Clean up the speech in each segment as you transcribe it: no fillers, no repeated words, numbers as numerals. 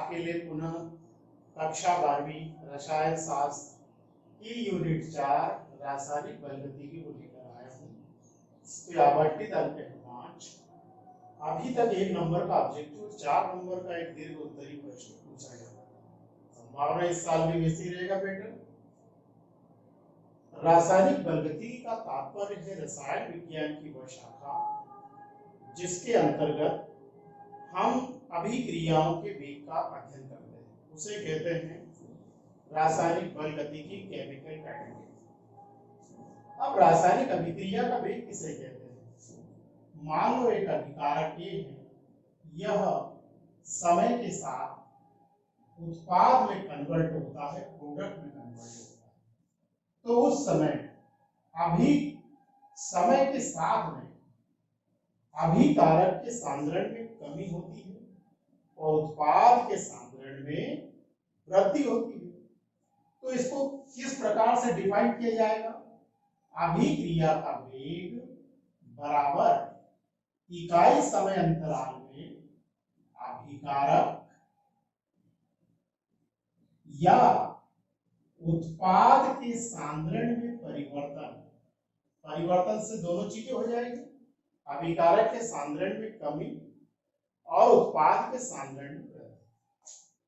आपके लिए पुनः कक्षा 12वीं रसायन शास्त्र की यूनिट 4 रासायनिक बलगतिकी को लेकर आया हूँ। तो आवर्ती तल पे 5 अभी तक 1 नंबर का ऑब्जेक्टिव 4 नंबर का एक दीर्घ उत्तरी प्रश्न पूछा गया था। संभावना इस साल भी वैसी रहेगा पैटर्न। रासायनिक बलगतिकी का तात्पर्य है रसायन विज्ञान की वह शाखा जिसके अंतर्गत हम अभिक्रियाओं के वेग का अध्ययन करते हैं, उसे कहते हैं रासायनिक बलगतिकी, केमिकल काइनेटिक्स। अब रासायनिक अभिक्रिया का वेग किसे कहते हैं? मान लो एक अभिकारक A है, यह समय के साथ उत्पाद में कन्वर्ट होता है, प्रोडक्ट में कन्वर्ट होता है, तो उस समय के साथ में अभिकारक के सांद्रण में कमी होती है और उत्पाद के सांद्रण में वृद्धि होती है। तो इसको किस प्रकार से डिफाइन किया जाएगा? अभिक्रिया का वेग बराबर इकाई समय अंतराल में अभिकारक या उत्पाद के सांद्रण में परिवर्तन से दोनों चीजें हो जाएगी, अभिकारक के सांद्रण में कमी और उत्पाद के सांद्रण में वृद्धि।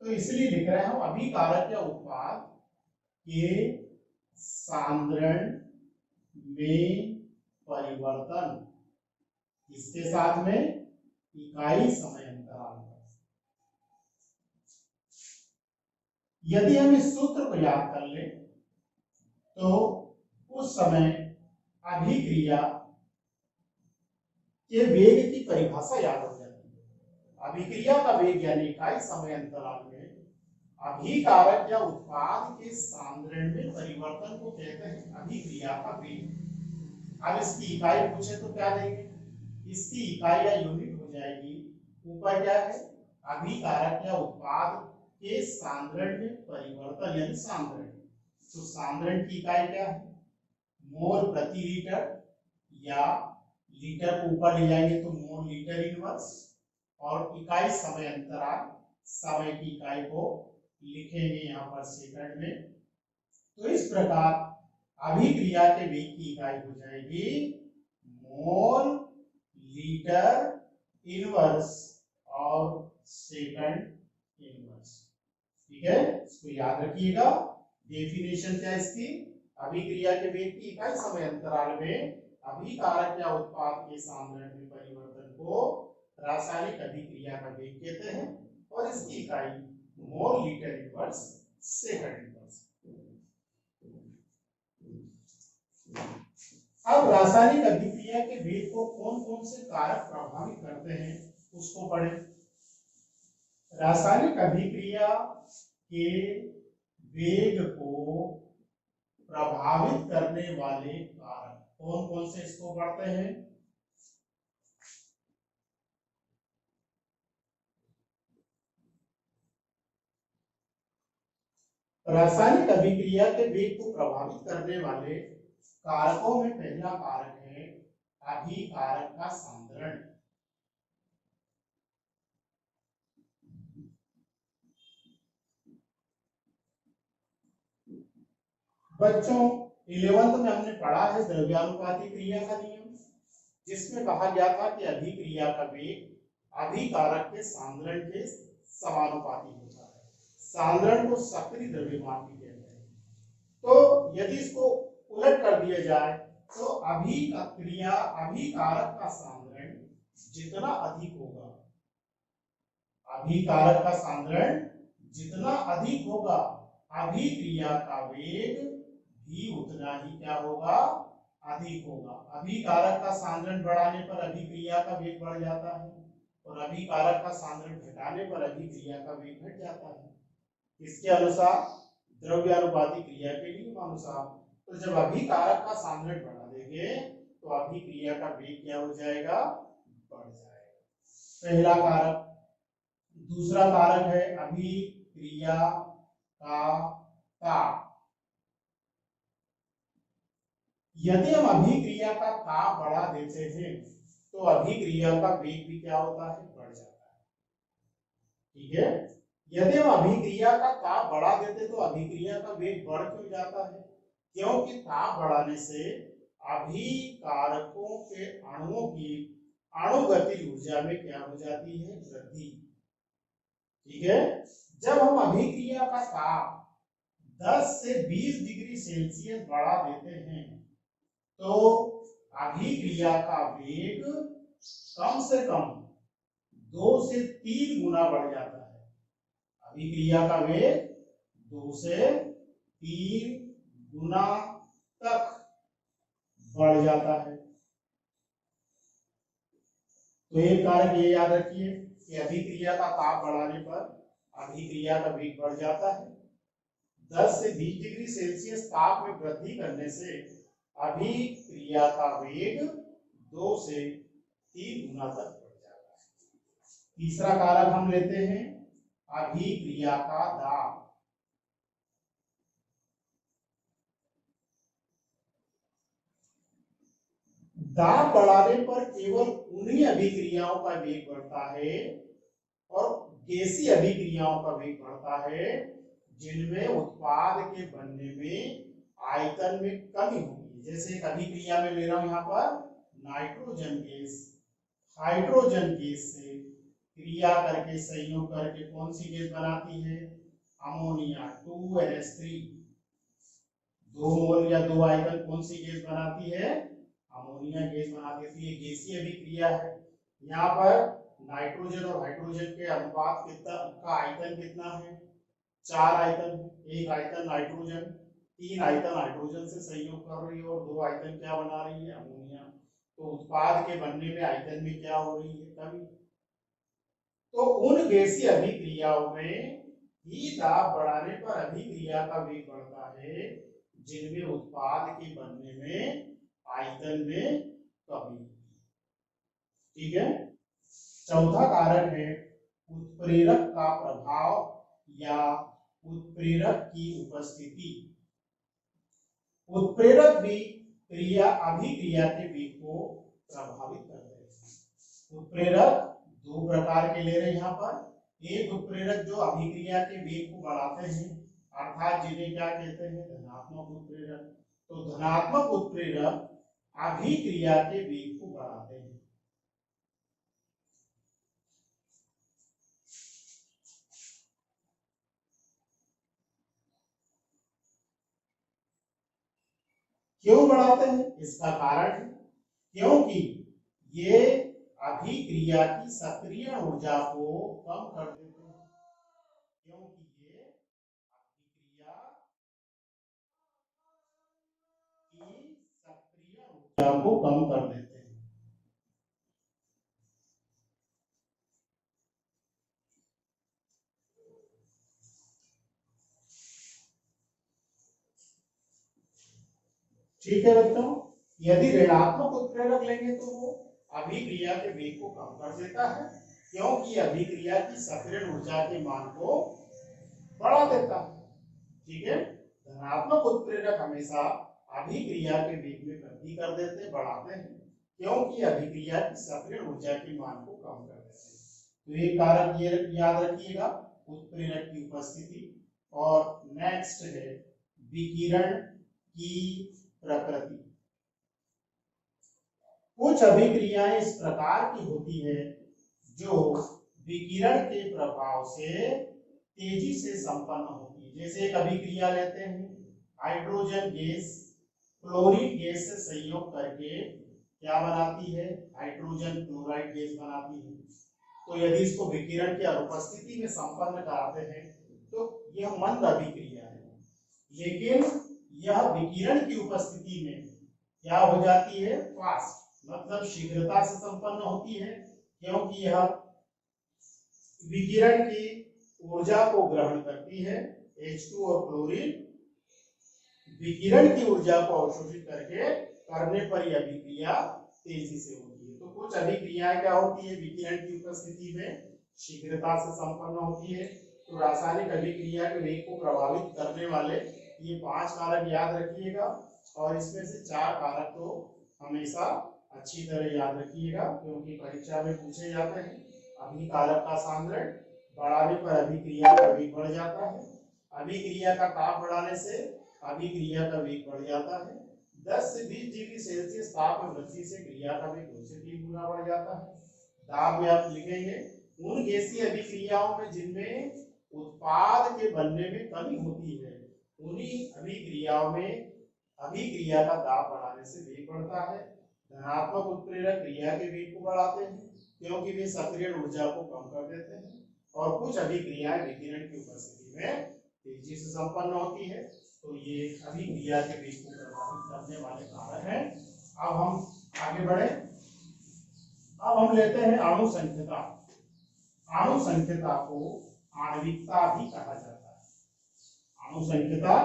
तो इसलिए लिख रहे हैं हम अभिकारक या उत्पाद के सांद्रण में परिवर्तन, इसके साथ में इकाई समय अंतराल पर। यदि हम इस सूत्र को याद कर लें तो उस समय अभिक्रिया के वेग की परिभाषा याद हो जाती है। अभिक्रिया का वेग यानी इकाई समय अंतराल में अभिकारक या उत्पाद के सांद्रण में परिवर्तन को कहते हैं अभिक्रिया का वेग। अब इसकी इकाई पूछे तो क्या देंगे? इसकी इकाई या यूनिट हो जाएगी, ऊपर क्या है, अभिकारक या उत्पाद के सांद्रण में परिवर्तन यानी सांद्रण। तो सांद्रण की इकाई क्या है? मोल प्रति लीटर, या लीटर को ऊपर ले जाएंगे तो मोल लीटर इनवर्स, और इकाई समय अंतराल, समय की इकाई को लिखेंगे यहाँ पर सेकंड में। तो इस प्रकार अभिक्रिया के वेग की इकाई हो जाएगी मोल लीटर इनवर्स और सेकंड इनवर्स। ठीक है, इसको याद रखिएगा। डेफिनेशन क्या है इसकी? अभिक्रिया के वेग की इकाई समय अंतराल में अभिकारक या उत्पाद के सांद्रण में परिवर्तन को रासायनिक अभिक्रिया का वेग कहते हैं और इसकी इकाई मोल लीटर इनवर्स सेकंड इनवर्स। अब रासायनिक अभिक्रिया के वेग को कौन कौन से कारक प्रभावित करते हैं उसको पढ़ें। रासायनिक अभिक्रिया के वेग को प्रभावित करने वाले कारक कौन कौन से इसको पढ़ते हैं? रासायनिक अभिक्रिया के वेग को प्रभावित करने वाले कारकों में पहला कारक है अभिकारक का सांद्रण। बच्चों 11th में हमने पढ़ा है द्रव्यानुपाती क्रिया का नियम, जिसमें कहा गया था कि अभिक्रिया का वेग अभिकारक के सांद्रण के समानुपाती होता है। सांद्रण को सक्रिय द्रव्यमान भी कहते हैं। तो यदि इसको उलट कर दिया जाए तो अभिकारक का सांद्रण जितना अधिक होगा, अभिकारक का सांद्रण जितना अधिक होगा, अभिक्रिया का वेग भी उतना ही क्या होगा? अधिक होगा। अभिकारक का सांद्रण बढ़ाने पर अभिक्रिया का वेग बढ़ जाता है और अभिकारक का सांद्रण घटाने पर अभिक्रिया का वेग घट जाता है। इसके अनुसार द्रव्यानुपाती क्रिया के नियम अनुसार तो जब अभिकारक का सांद्रण बढ़ा देंगे तो अभिक्रिया का वेग क्या हो जाएगा? बढ़ जाएगा। पहला कारक। दूसरा कारक है अभिक्रिया का ताप। यदि हम अभिक्रिया का ताप बढ़ा देते हैं तो अभिक्रिया का वेग भी क्या होता है? बढ़ जाता है। ठीक है, यदि हम अभिक्रिया का ताप बढ़ा देते तो अभिक्रिया का वेग बढ़ क्यों जाता है? क्योंकि ताप बढ़ाने से अभिकारकों के अणुओं की अणुगतिज ऊर्जा में क्या हो जाती है? वृद्धि। ठीक है, जब हम अभिक्रिया का ताप 10 से 20 डिग्री सेल्सियस बढ़ा देते हैं तो अभिक्रिया का वेग कम से कम 2 से 3 गुना बढ़ जाता है। अभिक्रिया का वेग 2 से 3 गुना तक बढ़ जाता है। तो एक कारक ये याद रखिए कि अभिक्रिया का ताप बढ़ाने पर अभिक्रिया का वेग बढ़ जाता है। 10 से 20 डिग्री सेल्सियस ताप में वृद्धि करने से अभिक्रिया का वेग 2 से 3 गुना तक बढ़ जाता है। तीसरा कारक हम लेते हैं अभिक्रिया का दाब। दाब बढ़ाने पर केवल उन्हीं अभिक्रियाओं का वेग बढ़ता है और गैसीय अभिक्रियाओं का वेग बढ़ता है जिनमें उत्पाद के बनने में आयतन में कमी होगी। जैसे एक अभिक्रिया में ले रहा हूं यहाँ पर नाइट्रोजन गैस हाइड्रोजन गैस से क्रिया करके संयोग करके कौन सी गैस बनाती है? Ammonia 2NH3। 2 मोल या 2 आयतन कौन सी गैस बनाती है? अमोनिया गैस बनाती है। तो ये गैसीय अभिक्रिया है। यहाँ पर नाइट्रोजन और हाइड्रोजन के अनुपात कितना का आयतन कितना है? 4 आयतन। एक आयतन नाइट्रोजन 3 आयतन हाइड्रोजन से संयोग कर रही है और 2 आयतन क्या बना रही है? अमोनिया। तो उत्पाद के बनने में आयतन में क्या हो रही है? कमी। तो उन गैसीय अभिक्रियाओं में ही दाब बढ़ाने पर अभिक्रिया का वेग बढ़ता है जिनमें उत्पाद के बनने में आयतन में कमी। ठीक है, चौथा कारक है उत्प्रेरक का प्रभाव या उत्प्रेरक की उपस्थिति। उत्प्रेरक भी अभिक्रिया के वेग को प्रभावित करते हैं। उत्प्रेरक 2 प्रकार के ले रहे हैं यहाँ पर। एक उत्प्रेरक जो अभिक्रिया के वेग को बढ़ाते हैं अर्थात जिन्हें क्या कहते हैं? धनात्मक उत्प्रेरक। तो धनात्मक उत्प्रेरक अभिक्रिया के वेग को बढ़ाते हैं। क्यों बढ़ाते हैं? इसका कारण है क्योंकि ये अभिक्रिया की सक्रिय ऊर्जा को कम कर देते हैं। क्योंकि ये अभिक्रिया की सक्रिय ऊर्जा को कम कर देते हैं। ठीक है बच्चों, यदि ऋणात्मक उत्प्रेरक लेंगे तो वो अभिक्रिया के वेग को कम कर देता है क्योंकि अभिक्रिया की सक्रिय ऊर्जा के मान को बढ़ा देता है। ठीक है, धनात्मक उत्प्रेरक हमेशा अभिक्रिया के वेग में वृद्धि कर देते बढ़ाते हैं क्योंकि अभिक्रिया की सक्रिय ऊर्जा के मान को कम कर देते हैं। तो एक कारक ये याद रखिएगा उत्प्रेरक की उपस्थिति। और नेक्स्ट है विकिरण की प्रकृति। कुछ अभिक्रियाएं इस प्रकार की होती है जो विकिरण के प्रभाव से तेजी से संपन्न होती है। जैसे एक अभिक्रिया लेते हैं हाइड्रोजन गैस क्लोरीन गैस से संयोग करके क्या बनाती है? हाइड्रोजन क्लोराइड गैस बनाती है। तो यदि इसको विकिरण की अनुपस्थिति में संपन्न कराते हैं तो यह मंद अभिक्रिया है, लेकिन यह विकिरण की उपस्थिति में क्या हो जाती है? फास्ट, मतलब शीघ्रता से संपन्न होती है क्योंकि यह विकिरण की ऊर्जा को ग्रहण करती है। H2 और क्लोरीन विकिरण की ऊर्जा को अवशोषित करने पर यह अभिक्रिया तेजी से होती है। तो कुछ अभिक्रियाएं क्या होती है? विकिरण की उपस्थिति में शीघ्रता से संपन्न होती है। तो रासायनिक अभिक्रिया के वेग को प्रभावित करने वाले ये 5 कारक याद रखिएगा और इसमें से 4 कारक तो हमेशा अच्छी तरह याद रखिएगा क्योंकि परीक्षा में पूछे जाते हैं। अभिकारक का सांद्रण, बढ़ाने पर अभिक्रिया का वेग बढ़ जाता है। अभिक्रिया का ताप बढ़ाने से अभिक्रिया का वेग बढ़ जाता है। 10 से 20 डिग्री सेल्सियस ताप में वृद्धि से क्रिया का वेग 2 से 3 गुना बढ़ जाता है। दाब में आप लिखेंगे उन गैसीय अभिक्रियाओं में जिनमें उत्पाद के बनने में कमी होती है, उन्हीं अभिक्रियाओं में अभिक्रिया का दाब बढ़ाने से वेग बढ़ता है। धनात्मक उत्प्रेरक क्रिया के वेग को बढ़ाते हैं क्योंकि वे सक्रिय ऊर्जा को कम कर देते हैं, और कुछ अभिक्रियाएं विकिरण की उपस्थिति में तेजी से संपन्न होती है। तो ये अभिक्रिया के वेग को प्रभावित करने वाले कारक हैं। अब हम आगे बढ़े। अब हम लेते हैं अणु संख्यता। अणु संख्यता को आणविकता भी कहा जाता है। अणु संख्यता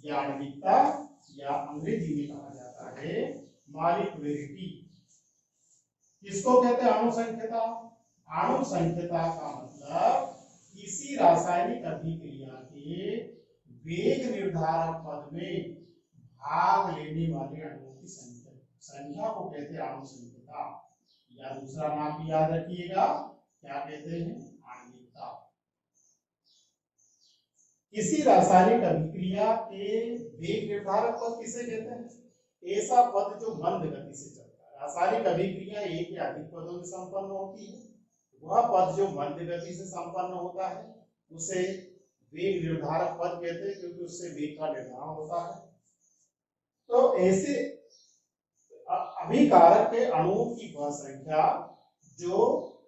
या आणविकता या अंग्रेजी में कहा जाता है मॉलिक्यूलरिटी। किसको कहते हैं अणु संख्यता? अणु संख्यता का मतलब किसी रासायनिक अभिक्रिया के वेग निर्धारक पद में भाग लेने वाले अणुओं की संख्या को कहते हैं अणु संख्यता, या दूसरा नाम भी याद रखिएगा, क्या कहते हैं? आणविकता। किसी रासायनिक अभिक्रिया के वेग निर्धारक पद किसे कहते हैं? ऐसा पद जो मंद गति से चलता है। रासायनिक अभिक्रिया एक या अधिक पदों में संपन्न होती है। वह पद जो मंद गति से संपन्न होता है उसे वेग निर्धारक पद कहते हैं, क्योंकि उससे वेग का निर्धारण होता है। तो ऐसे अभिकारक के अणुओं की वह संख्या जो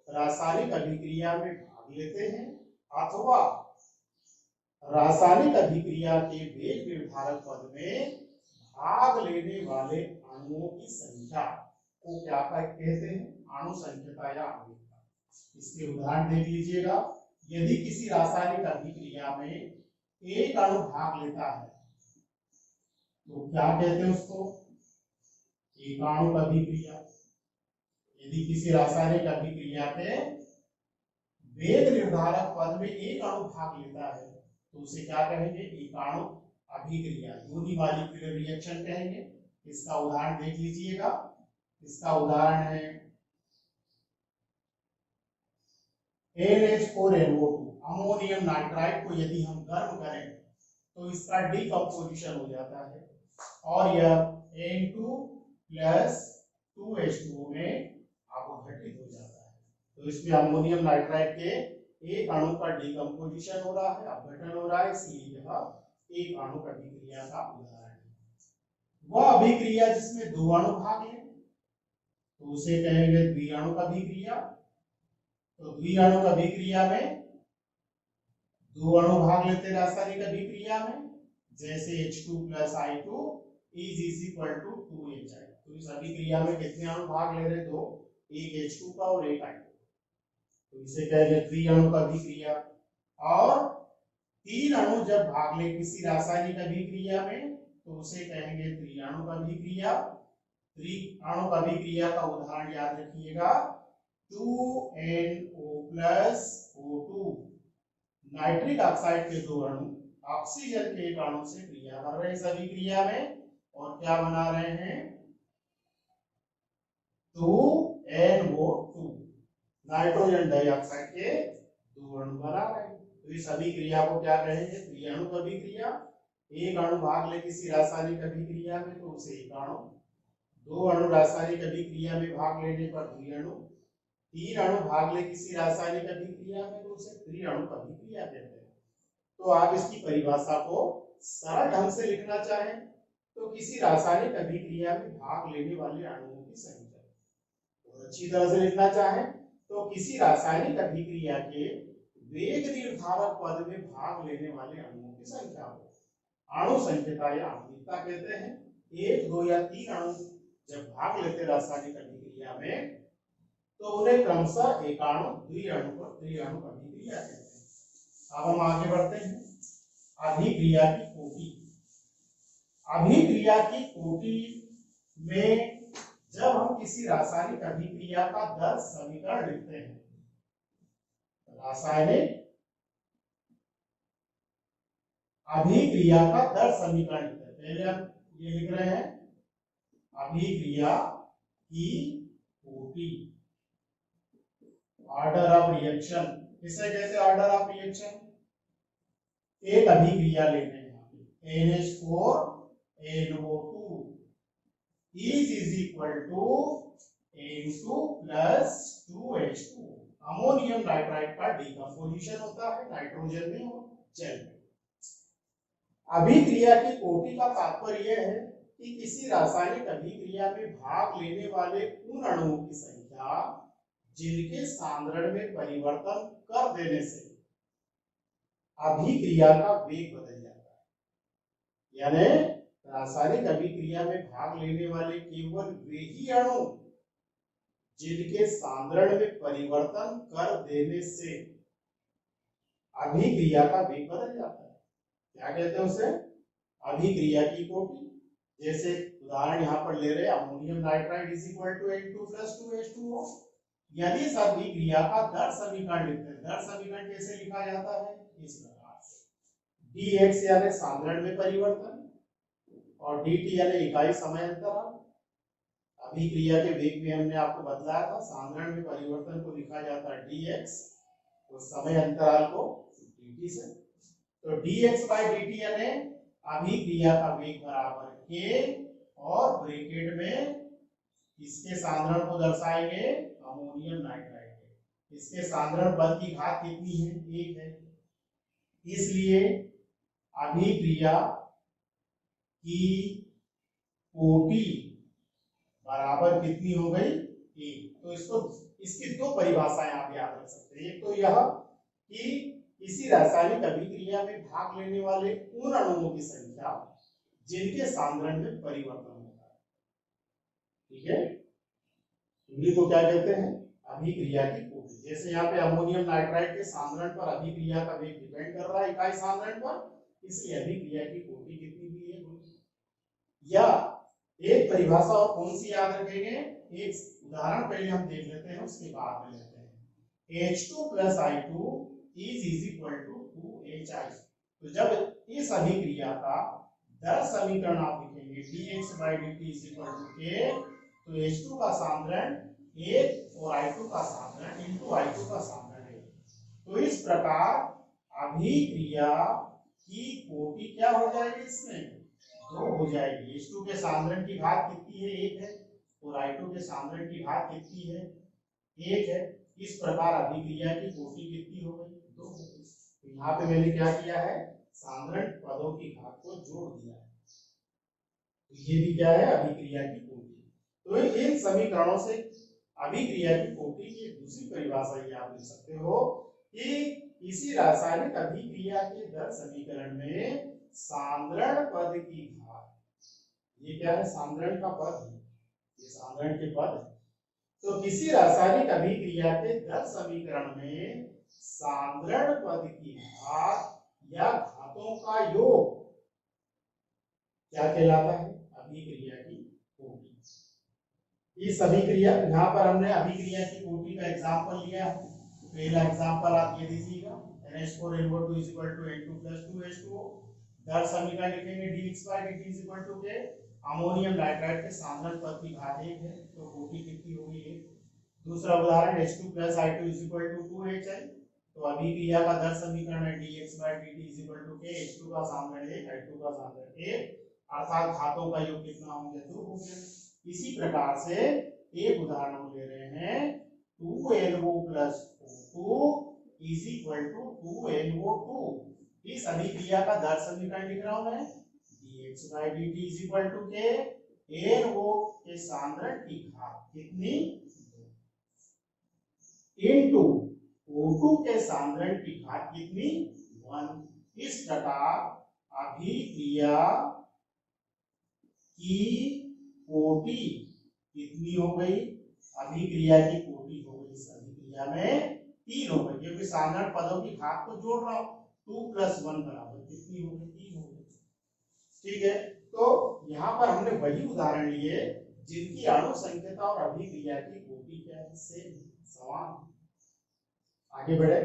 रासायनिक अभिक्रिया में भाग लेते हैं अथवा रासायनिक अभिक्रिया के वेग निर्धारक पद में भाग लेने वाले अणुओं की संख्या को क्या कहते हैं? अणु संख्यता या आणविकता। इसके उदाहरण देख लीजिएगा। यदि किसी रासायनिक अभिक्रिया में एक अणु भाग लेता है तो क्या कहते हैं उसको? एकाणुक अभिक्रिया। यदि किसी रासायनिक अभिक्रिया के वेग निर्धारक पद में एक अणु भाग लेता है तो उसे क्या कहेंगे? एकाणुक अभिक्रिया, यूनिमॉलिक्यूलर रिएक्शन कहेंगे। इसका उदाहरण देख लीजिएगा। इसका उदाहरण है NH4NO2, अमोनियम नाइट्राइड को यदि हम गर्म करें तो इसका डिकम्पोजिशन हो जाता है और यह N2 प्लस 2H2O में अपघटित हो जाता है। तो इसमें अमोनियम नाइट्राइड के एक अणु का डिकम्पोजिशन हो रहा है, अपघटन हो रहा है, इसलिए यह एक अणु अभिक्रिया का उदाहरण है। वह अभिक्रिया जिसमें दो अणु भाग लें तो उसे कहेंगे द्विअणुक अभिक्रिया। तो द्विअणुक अभिक्रिया में दो अणु भाग लेते हैं रासायनिक अभिक्रिया में, जैसे H2 plus I2 is equal to 2HI। तो इस अभिक्रिया में कितने अणु भाग ले रहे? दो, एक H2 का और एक I2। तो इसे कहेंगे द्विअणुक अभिक्रिया। और तीन अणु जब भाग ले किसी रासायनिक अभिक्रिया में तो उसे कहेंगे त्रिअणुक अभिक्रिया। त्रिअणुक अभिक्रिया का उदाहरण याद रखिएगा, 2NO plus O2। Nitric oxide के दो अणु ऑक्सीजन के एक अणु से क्रिया कर रहे हैं इस अभिक्रिया में, और क्या बना रहे हैं? 2NO2, नाइट्रोजन डाइऑक्साइड के दो अणु बना रहे हैं। तो इस अभिक्रिया को क्या कहेंगे? त्रिअणुक अभिक्रिया। एक अणु भाग ले किसी रासायनिक अभिक्रिया में तो उसे एक अणु, दो अणु रासायनिक अभिक्रिया में भाग लेने पर द्विअणु, तीन अणु भाग ले किसी रासायनिक अभिक्रिया में तो उसे त्रिअणुक अभिक्रिया कहते हैं। तो आप इसकी परिभाषा को सरल ढंग से लिखना चाहें तो किसी रासायनिक अभिक्रिया में भाग लेने वाले अणुओं की संख्या, और अच्छी तरह से लिखना चाहें तो किसी रासायनिक अभिक्रिया के वेग निर्धारक पद में भाग लेने वाले अणुओं की संख्या को अणु संख्यता या आणविकता कहते हैं। एक, दो या तीन अणु जब भाग लेते रासायनिक अभिक्रिया में तो उन्हें क्रमशः एकाणु, द्विअणु और त्रिअणुक अभिक्रिया कहते हैं। अब हम आगे बढ़ते हैं। अभिक्रिया की कोटि। अभिक्रिया की कोटि में जब हम किसी रासायनिक अभिक्रिया का दर समीकरण लिखते हैं, रासायनिक अभिक्रिया का दर समीकरण लिखते हैं, पहले हम ये लिख रहे हैं अभिक्रिया की कोटि, ऑर्डर ऑफ रिएक्शन इसे कहते हैं ऑर्डर ऑफ रिएक्शन। एक अभिक्रिया लेते हैं यहाँ पे NH4NO2 is equal to N2 plus 2H2। Ammonium nitride का डिकम्पोजिशन होता है नाइट्रोजन में और जल में। अभिक्रिया की कोटि का तात्पर्य यह है कि किसी रासायनिक अभिक्रिया में भाग लेने वाले उन अणुओं की संख्या जिनके सांद्रण में परिवर्तन कर देने से अभिक्रिया का वेग बदल जाता है। यानी रासायनिक अभिक्रिया में भाग लेने वाले केवल वे ही अणु जिनके सांद्रण में परिवर्तन कर देने से अभिक्रिया का वेग बदल जाता है। क्या कहते हैं उसे? अभिक्रिया की कोटि। जैसे उदाहरण यहाँ पर ले रहे हैं ammonium nitride is equal to N2 plus 2H2O। यदि इस अभिक्रिया का दर समीकरण लिखते हैं, दर समीकरण कैसे लिखा जाता है? इस प्रकार से dx यानी सांद्रण में परिवर्तन और dt यानी इकाई समय अंतराल। अभिक्रिया के वेग में हमने आपको बतलाया था सांद्रण में परिवर्तन को लिखा जाता है dx और समय अंतराल को dt से। तो dx by dt यानी अभिक्रिया का वेग बराबर k और ब्रैकेट में इसके सांद्रण को दर्शाएंगे अमोनियम नाइट्राइड के। इसके सांद्रण बल की घात कितनी है? 1 है। इसलिए अभिक्रिया की कोटि बराबर कितनी हो गई? 1। तो इसकी दो परिभाषाएं आप याद रख सकते हैं। एक तो यह कि किसी रासायनिक अभिक्रिया में भाग लेने वाले उन अणुओं की संख्या जिनके सांद्रण में परिवर्तन होता है। ठीक है, हिंदी को क्या कहते हैं? अभिक्रिया की कोटि। जैसे यहाँ पे अमोनियम नाइट्राइड के सांद्रण पर अभिक्रिया का वेग डिपेंड कर रहा है इकाई सांद्रण पर, इसलिए अभिक्रिया की कोटि कितनी दी है? या एक परिभाषा और कौन सी याद रखेंगे? एक उदाहरण पहले हम देख लेते हैं, उसके बाद में लेते हैं। H2 plus I2 is equal to 2HI। तो जब इस अभिक्रिया का दर समीकरण आप लिखेंगे dx by dt is equal to k, तो H2 का सांद्रण 1 और I2 का सांद्रण into I2 का सांद्रण 1। तो इस प्रकार अभिक्रिया की कोटि क्या हो जाएगी? इसमें 2 हो जाएगी। H2 के सांद्रण की घात कितनी है? 1 है और I2 के सांद्रण की घात कितनी है? 1 है। इस प्रकार अभिक्रिया की कोटि कितनी हो गई? 2 हो गई। तो यहाँ पे मैंने क्या किया है? सांद्रण पदों की घात को जोड़ दिया है। तो ये भी क्या है? अभिक्रिया की कोटि। तो इन समीकरणों से अभिक्रिया की कोटि की दूसरी परिभाषा ये आप लिख सकते हो कि किसी रासायनिक अभिक्रिया के दर समीकरण में सांद्रण पद की घात, ये क्या है? सांद्रण का पद है, ये सांद्रण के पद है। तो किसी रासायनिक अभिक्रिया के दर समीकरण में सांद्रण पद की घात या घातों का योग क्या कहलाता है? अभिक्रिया की कोटि। इस अभिक्रिया, यहाँ पर हमने अभिक्रिया की कोटि का एग्जांपल लिया है। पहला एग्जांपल आप ये दीजिएगा NH4NO2 is equal to N2 plus 2H2O। दर समीकरण लिखेंगे dx by dt is equal to k। Ammonium nitride के सांद्रण पद की घात 1 है, तो कोटि कितनी होगी? 1। दूसरा उदाहरण H2 plus I2 is equal to 2HI। तो अभिक्रिया का दर समीकरण है dx by dt is equal to k। H2 का सांद्रण 1, I2 का सांद्रण 1, अर्थात घातों का योग कितना हो गया? 2 हो गया। इसी प्रकार से एक उदाहरण ले रहे हैं 2NO plus O2 is equal to 2NO2। इस अभिक्रिया का दर समीकरण लिख रहा हूं मैं dx by dt is equal to k। NO के सांद्रण की घात कितनी? इनटू O2 के सांद्रण की घात कितनी? 1। इस प्रकार अभिक्रिया की कोटि कितनी हो गई? अभिक्रिया की कोटि हो गई इस अभिक्रिया में 3 हो गई, क्योंकि सांद्रण पदों की घात को जोड़ रहा हूं। 2 plus 1 बराबर कितनी हो गई? 3 हो गई। ठीक है, तो यहाँ पर हमने वही उदाहरण लिए जिनकी अणु संख्या और अभिक्रिया की कोटि क्या है? सेम, समान। आगे बढ़े।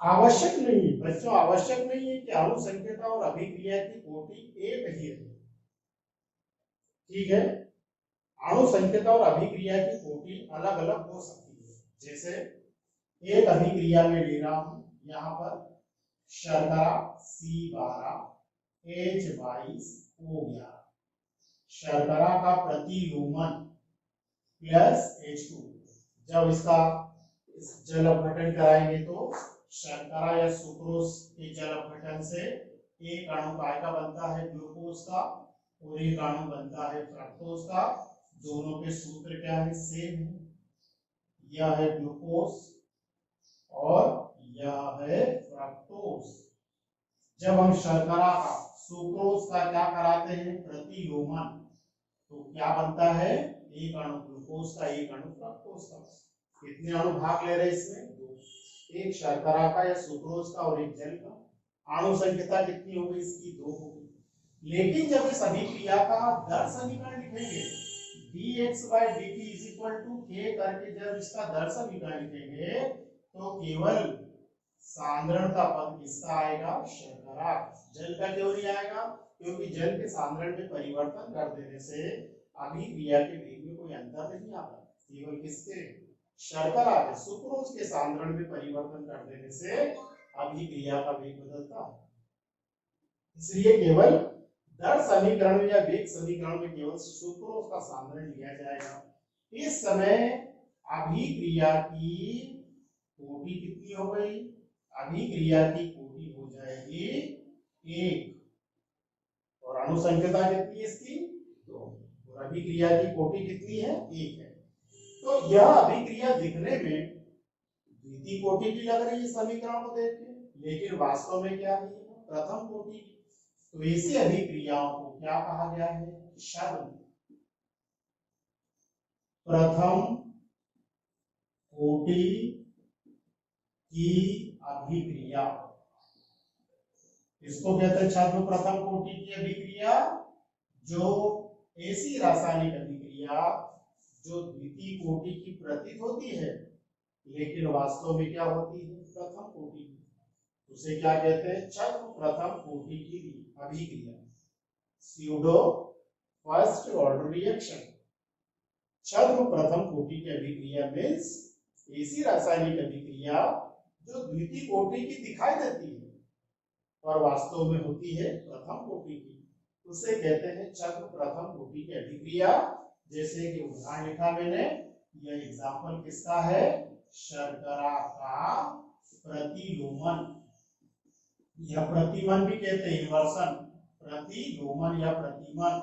आवश्यक नहीं है बच्चों, आवश्यक नहीं है कि अणु संकेता और अभिक्रिया की कोटि एक ही रहे। ठीक है, अणु संकेता और अभिक्रिया की कोटि अलग अलग हो सकती है। जैसे एक अभिक्रिया में ले रहा हूं यहाँ पर शर्करा C12H22O11, शर्करा का प्रतिलोमन प्लस H2। जब इसका जल अपघटन कराएंगे तो शर्करा या सुक्रोज के जल अपघटन से एक अणु काय का बनता है, ग्लूकोज का, और एक अणु बनता है फ्रक्टोज का। दोनों के सूत्र क्या है, सेम है। यह है ग्लूकोज और यह है फ्रक्टोज। जब हम शर्करा का सुक्रोज का क्या कराते हैं, प्रतिलोमन, तो क्या बनता है, एक अणु ग्लूकोज का, एक अणु फ्रक्टोज का। कितने अणु भाग ले रहे हैं इसमें, दो, एक शर्करा का या सुक्रोज का और एक जल का। अणु संख्या कितनी हो गई इसकी, दो हो गई। लेकिन जब इस अभिक्रिया का दर समीकरण लिखेंगे dx/dt K करके, जब इसका दर समीकरण लिखेंगे तो केवल सांद्रण का पद किसका आएगा, शर्करा। जल का क्यों नहीं आएगा, क्योंकि जल के सांद्रण में परिवर्तन कर देने से अभिक्रिया के वेग में कोई अंतर नहीं आता। केवल किसके, शर्करा के, सुक्रोज के सांद्रण में परिवर्तन कर देने से अभिक्रिया का वेग बदलता है। इसलिए केवल दर समीकरण या वेग समीकरण में केवल सुक्रोज का सांद्रण लिया जाएगा। इस समय अभिक्रिया की कोटि कितनी हो गई, अभिक्रिया की कोटि हो जाएगी 1, और अणु संख्या कितनी है इसकी, 2, और अभिक्रिया की कोटि कितनी है, 1 है। तो यह अभिक्रिया दिखने में द्वितीय कोटि की लग रही है समीकरण को देख के, लेकिन वास्तव में क्या है, प्रथम कोटि की। तो ऐसी अभिक्रियाओं को क्या कहा गया है, शब्द प्रथम कोटि की अभिक्रिया। इसको कहते हैं छात्र प्रथम कोटि की अभिक्रिया, जो ऐसी रासायनिक अभिक्रिया जो द्वितीय कोटि की प्रतीत होती है लेकिन वास्तव में क्या होती है, प्रथम कोटि की। उसे क्या कहते हैं, छद्म प्रथम कोटि की अभिक्रिया, स्यूडो फर्स्ट ऑर्डर रिएक्शन। छद्म प्रथम कोटि की अभिक्रिया मींस ऐसी रासायनिक अभिक्रिया जो द्वितीय कोटि की दिखाई देती है और वास्तव में होती है प्रथम कोटि की, उसे कहते हैं छद्म प्रथम कोटि की अभिक्रिया। जैसे कि उदाहरण लिखा मैंने, यह एग्जांपल किसका है, शर्करा का प्रतिलोमन, या प्रतिमन भी कहते हैं, इन्वर्सन, प्रतिलोमन या प्रतिमन।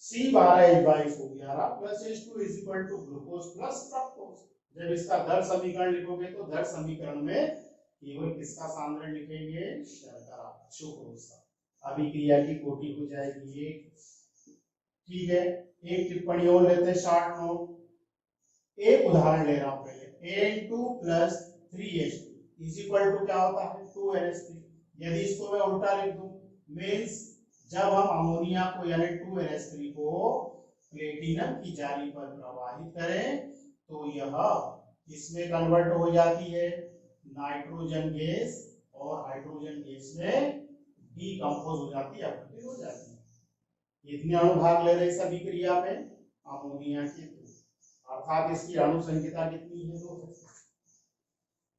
C12H22O11 plus H2 is equal to glucose plus fructose. जब इसका दर समीकरण लिखोगे तो दर समीकरण में केवल किसका सांद्रण लिखेंगे, शर्करा, सुक्रोज का। अभिक्रिया की कोटि हो जाएगी 1। ठीक है, एक टिप्पणी और लेते हैं, शॉर्ट नोट। एक उदाहरण ले रहा हूं पहले, N2 plus 3H2 is equal to क्या होता है, 2NH3। यदि इसको मैं उल्टा लिख दूं, मींस जब हम अमोनिया को यानी 2NH3 को प्लेटिनम की जाली पर प्रवाहित करें तो यह इसमें कन्वर्ट हो जाती है नाइट्रोजन गैस, और हाइड्रोजन गैस में डीकंपोज हो जाती है, अपघटित हो जाती है। कितने अणु भाग ले रहे इस अभिक्रिया में, अमोनिया के 2, अर्थात इसकी अणु संख्या कितनी है, 2।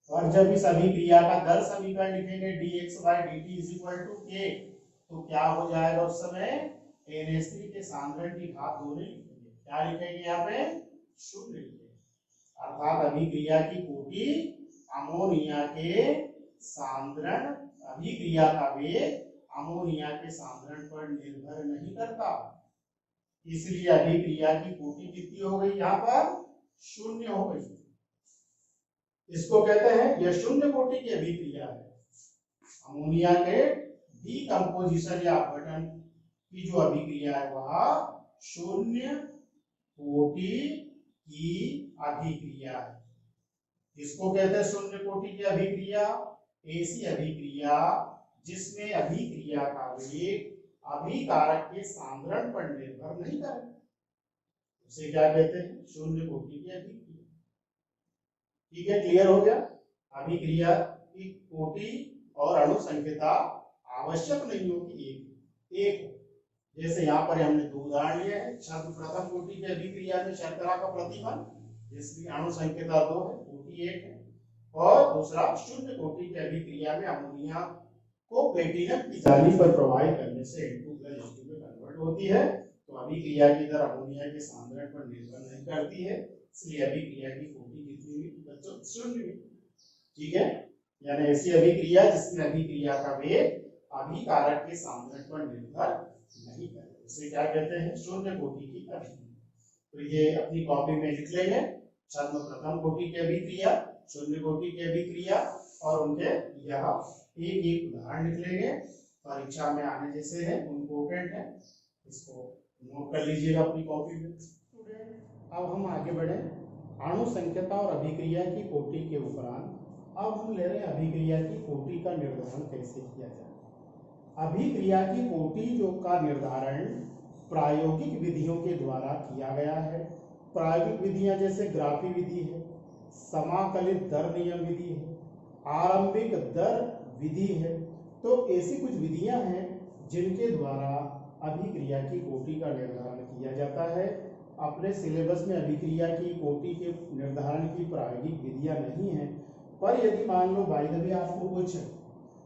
और जब इस अभिक्रिया का दर समीकरण लिखेंगे dx/dt K, तो क्या हो जाएगा उस समय, NH3 के सांद्रण की घात 2 नहीं लिखेंगे, क्या लिखेंगे यहाँ पे, 0 लिखेंगे। अर्थात अभिक्रिया की कोटि अमोनिया के सांद्रण, अभिक्रिया का वेग अमोनिया के सांद्रण पर निर्भर नहीं करता। इसलिए अभिक्रिया की कोटि कितनी हो गई, यहाँ पर 0 हो गई। इसको कहते हैं यह शून्य कोटि की अभिक्रिया है। अमोनिया के डीकंपोजिशन या अपघटन की जो अभिक्रिया है वह शून्य कोटि की अभिक्रिया है। इसको कहते हैं शून्य कोटि की अभिक्रिया, ऐसी अभिक्रिया जिसमें अभिक्रिया का वेग अभिकारक के सांद्रण पर निर्भर नहीं करे, उसे क्या कहते हैं, शून्य कोटि की अभिक्रिया। ठीक है, क्लियर हो गया। अभिक्रिया की कोटि और अणु संख्या आवश्यक नहीं हो कि एक हो। जैसे यहाँ पर हमने दो उदाहरण लिए हैं। छद्म प्रथम कोटि की अभिक्रिया में शर्करा का प्रतिबंध जिसकी अणु संख्या 2 है, कोटि 1 है, और दूसरा शून्य कोटि की अभिक्रिया में अमोनिया को प्लेटिनम की जाली पर प्रवाहित करने से N2 + H2 में कन्वर्ट होती है। तो अभिक्रिया की दर अमोनिया के सांद्रण पर निर्भर नहीं करती है, इसलिए अभिक्रिया की कोटि कितनी हुई बच्चों? शून्य हुई। ठीक है, यानी ऐसी अभिक्रिया जिसमें अभिक्रिया का वेग अभिकारक के सांद्रण पर निर्भर नहीं करे, इसे क्या कहते हैं? शून्य कोटि की अभिक्रिया। तो ये अपनी कॉपी में लिख लेंगे। छद्म प्रथम कोटि की अभिक्रिया, शून्य कोटि की अभिक्रिया और उनके यह एक उदाहरण लिख लेंगे। परीक्षा में आने जैसे है, इम्पोर्टेंट है, इसको नोट कर लीजिएगा अपनी कॉपी में। अब हम आगे बढ़े अणु संख्या और अभिक्रिया की कोटि के उपरांत अब हम ले रहे हैं अभिक्रिया की कोटि का निर्धारण कैसे किया जाए। अभिक्रिया की कोटि जो का निर्धारण प्रायोगिक विधियों के द्वारा किया गया है। प्रायोगिक विधियां जैसे ग्राफी विधि है, समाकलित दर नियम विधि है, आरंभिक दर विधि है। तो ऐसी कुछ विधियां हैं जिनके द्वारा अभिक्रिया की कोटि का निर्धारण किया जाता है। अपने सिलेबस में अभिक्रिया की कोटि के निर्धारण की प्रायोगिक विधियां नहीं है, पर यदि मान लो बाय द वे आपको कुछ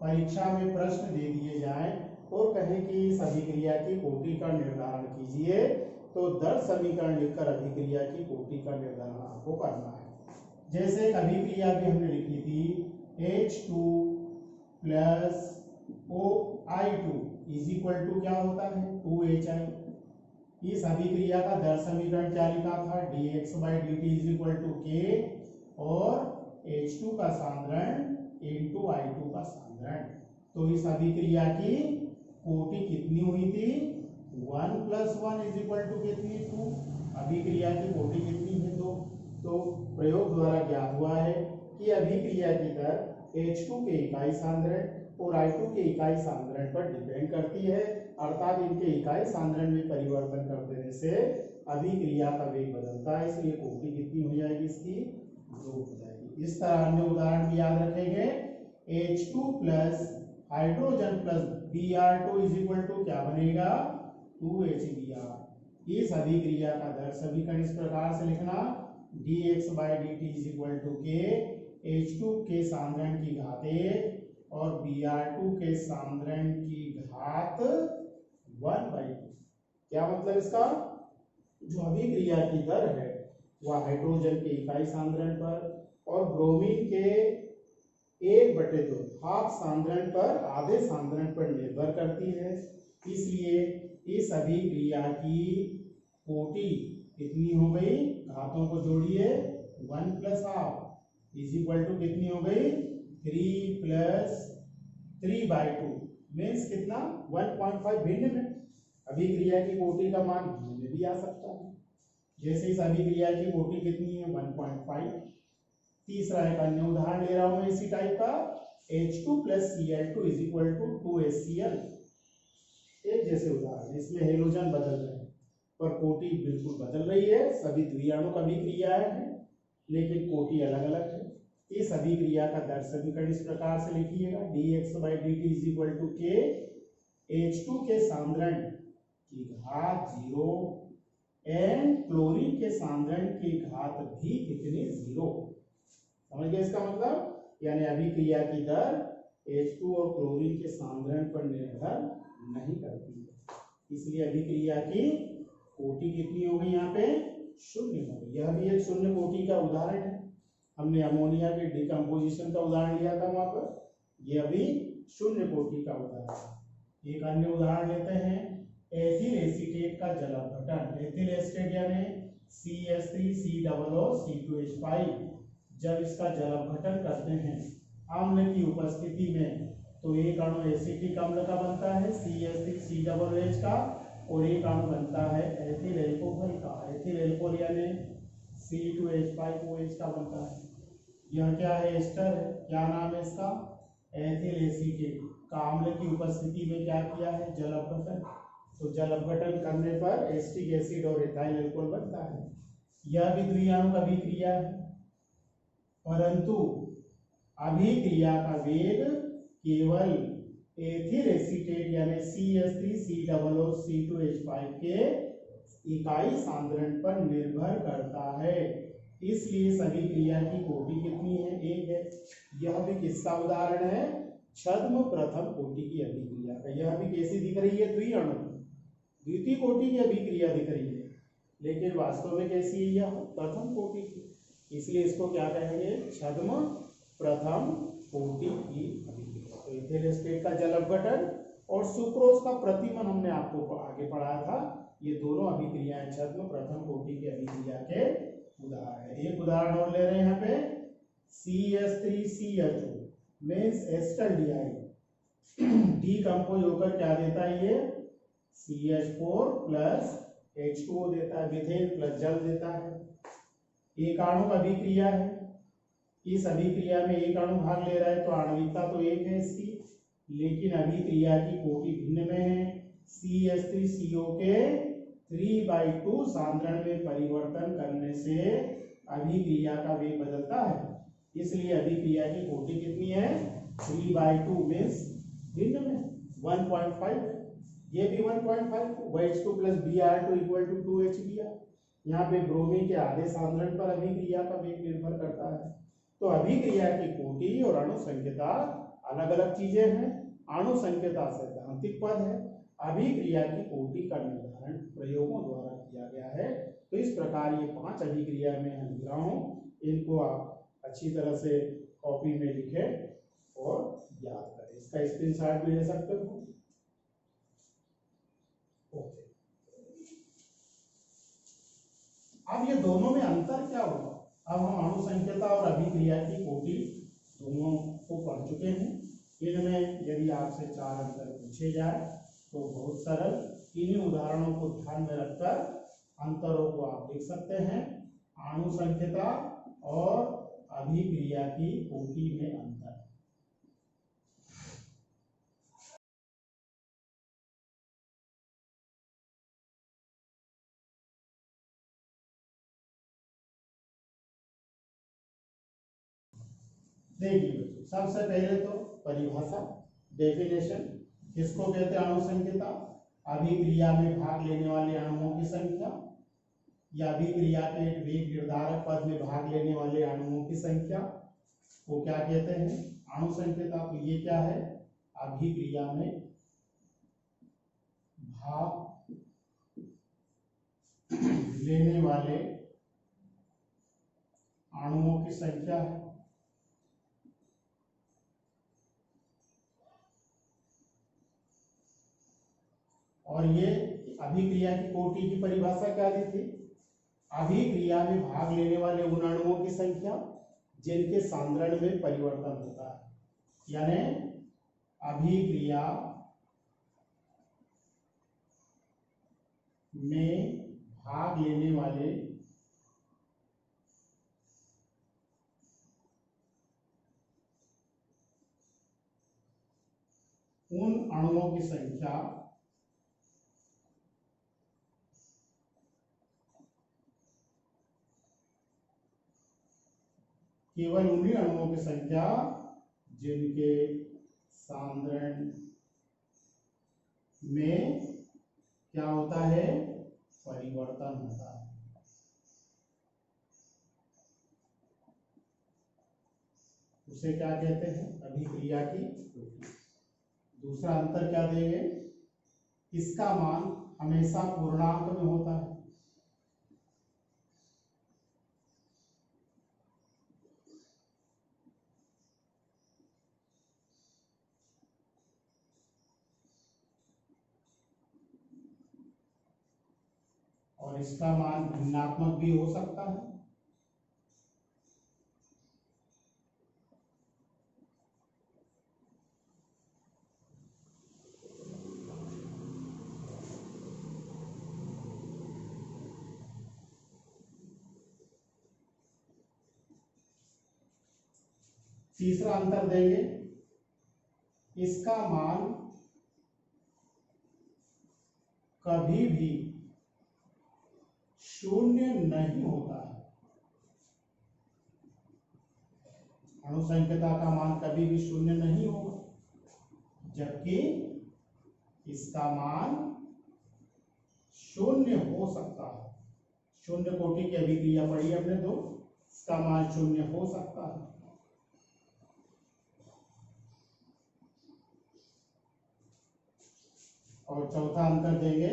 परीक्षा में प्रश्न दे दिए जाएं और कहें कि इस अभिक्रिया की कोटि का निर्धारण कीजिए, तो 10 समीकरण लिखकर अभिक्रिया की कोटि का निर्धारण आपको करना है। जैसे एक अभिक्रिया भी हमने लिखी थी H2 + OI2 = क्या होता है? 2HI। इस अभिक्रिया का दर समीकरण क्या लिखा था? dx/dt = K और H2 का सांद्रण × I2 का सांद्रण। तो इस अभिक्रिया की कोटि कितनी हुई थी? 1 + 1 = कितनी? 2। अभिक्रिया की कोटि कितनी है? 2। तो प्रयोग द्वारा ज्ञात हुआ है कि अभिक्रिया की दर H2 के इकाई सांद्रण और I2 के इकाई सांद्रण पर डिपेंड करती है, अर्थात इनके इकाई सांद्रण में परिवर्तन कर देने से अभिक्रिया का वेग बदलता है, इसलिए कोटि कितनी हो जाएगी? इसकी 2 हो जाएगी। इस तरह अन्य उदाहरण भी याद रखेंगे। H2 + हाइड्रोजन + Br2 = क्या बनेगा? 2HBr। इस अभिक्रिया का दर समीकरण इस प्रकार से लिखना dx/dt = K, H2 के सांद्रण की घात 1 और Br2 के सांद्रण की घात 1/2। क्या मतलब इसका? जो अभिक्रिया की दर है वह हाइड्रोजन के इकाई सांद्रण पर और ब्रोमीन के 1/2 हाफ सांद्रण पर, आधे सांद्रण पर निर्भर करती है। इसलिए इस अभिक्रिया की कोटि कितनी हो गई? घातों को जोड़िए, 1 + हाफ = कितनी हो गई? 3 + 3/2 मीन्स कितना? 1.5। भिन्न में अभिक्रिया की कोटि का मान भिन्न में भी आ सकता है। जैसे इस अभिक्रिया की कोटि कितनी है? 1.5। तीसरा एक अन्य उदाहरण ले रहा हूं मैं इसी टाइप का। H2 + Cl2 = 2HCl। एक जैसे उदाहरण, इसमें हेलोजन बदल रहे हैं पर कोटि बिल्कुल बदल रही है। सभी द्विआणुक अभिक्रियाएं हैं लेकिन कोटि अलग अलग है। इस अभिक्रिया का दर समीकरण इस प्रकार से लिखिएगा dx/dt = K, H2 के सांद्रण की घात 0 एंड क्लोरीन के सांद्रण की घात भी कितनी? 0। समझ गए इसका मतलब? यानी अभिक्रिया की दर H2 और क्लोरीन के सांद्रण पर निर्भर नहीं करती है, इसलिए अभिक्रिया की कोटि कितनी हो गई? यहाँ पे 0 हो गई। यह भी एक शून्य कोटि का उदाहरण है। हमने अमोनिया के डिकम्पोजिशन का उदाहरण लिया था वहां पर, यह भी शून्य कोटि का उदाहरण। एक अन्य उदाहरण लेते हैं, एथिल एसीटेट का जल अपघटन। एथिल एसीटेट यानी CH3COO C2H5 जब इसका जल अपघटन करते हैं अम्ल की उपस्थिति में, तो एक अणु एसिटिक अम्ल का बनता है CH3COOH का और एक अणु बनता है एथिल एल्कोहल का। एथिल एल्कोहल यानी C2H5OH का बनता है। यह क्या है? एस्टर है। क्या नाम है इसका? एथिल एसीटेट का अम्ल की उपस्थिति में क्या किया है? जल अपघटन। तो जल अपघटन करने पर एसिटिक एसिड और एथाइल अल्कोहल बनता है। यह भी द्विआणुक अभिक्रिया है, परंतु अभिक्रिया का वेग केवल एथिल एसीटेट यानी CH3COO-C2H5 के इकाई सांद्रण पर निर्भर करता है। इसलिए सभी क्रिया की कोटि कितनी है? एक है। यह भी किसका उदाहरण है? छद्म प्रथम कोटि की अभिक्रिया का। यह भी कैसी दिख रही है? द्विअणु द्वितीय कोटि की अभिक्रिया दिख रही है, लेकिन वास्तव में कैसी है? यह प्रथम कोटि की। इसलिए इसको क्या कहेंगे? छद्म प्रथम कोटि की अभिक्रिया। तो इथेन एस्टेट का जल अपघटन और सुक्रोज का प्रतिमन हमने आपको आगे पढ़ाया था। ये दोनों अभिक्रियाएं छद्म प्रथम कोटि की अभिक्रिया के उदाहरण है। एक उदाहरण और ले रहे हैं यहाँ पे, CH3CHO मीन्स एस्टल्डिहाइड डीकंपोज होकर क्या देता है? ये CH4 प्लस H2O देता है, मिथेन प्लस जल देता है। एक आणुक अभिक्रिया है। इस अभिक्रिया में एक अणु भाग ले रहा है, तो आणविकता तो एक है इसकी, लेकिन अभिक्रिया की कोटि भिन्न में है। CH3CO के 3/2 सांद्रण में परिवर्तन करने से अभिक्रिया का वेग बदलता है। इसलिए अभिक्रिया की कोटि कितनी है? 3/2 मीन्स भिन्न में 1.5 है। ये भी 1.5, OH2 plus Br2 equal to 2HBr। यहाँ पे ब्रोमीन के आधे सांद्रण पर अभिक्रिया का वेग निर्भर करता है। तो अभिक्रिया की कोटि और अणु संकेता अलग अलग चीजें हैं। अणु संकेता सैद्धांतिक पद है, अभिक्रिया की कोटि का निर्धारण प्रयोगों द्वारा किया गया है। तो इस प्रकार ये 5 अभिक्रिया में मैं लिख रहा हूँ, इनको आप अच्छी तरह से कॉपी में लिखें और याद करें। इसका स्क्रीनशॉट भी ले सकते हो। ओके, अब ये दोनों में अंतर क्या होगा? अब हम अणु संकेता और अभिक्रिया की कोटि दोनों को पढ़ चुके हैं। इनमें यदि आपसे 4 अंतर पूछे जाए तो बहुत सरल, इन्हीं उदाहरणों को ध्यान में रखकर अंतरों को आप लिख सकते हैं। अणु संकेता और अभिक्रिया की कोटि में अंतर। देखिए बच्चों, सबसे पहले तो परिभाषा, डेफिनेशन। किसको कहते हैं अणु संकेता? अभिक्रिया में भाग लेने वाले अणुओं की संख्या या अभिक्रिया के वेग निर्धारक पद में भाग लेने वाले अणुओं की संख्या को क्या कहते हैं? अणु संकेता। तो ये क्या है? अभिक्रिया में भाग लेने वाले अणुओं की संख्या है। और ये अभिक्रिया की कोटि की परिभाषा क्या दी थी? अभिक्रिया में भाग लेने वाले उन अणुओं की संख्या जिनके सांद्रण में परिवर्तन होता है, यानी अभिक्रिया में भाग लेने वाले उन अणुओं की संख्या केवल उन्हीं अणुओं की संख्या जिनके सांद्रण में क्या होता है? परिवर्तन होता है। उसे क्या कहते हैं? अभिक्रिया की कोटि। दूसरा अंतर क्या देंगे? इसका मान हमेशा पूर्णांक में होता है। और इसका मान भिन्नात्मक भी हो सकता है। तीसरा अंतर देंगे, इसका मान कभी भी शून्य नहीं होता है, अणुसंख्यता का मान कभी भी शून्य नहीं होगा, जबकि इसका मान शून्य हो सकता है। शून्य कोटि की अभिक्रिया पढ़ी हमने तो इसका मान शून्य हो सकता है। और चौथा अंतर देंगे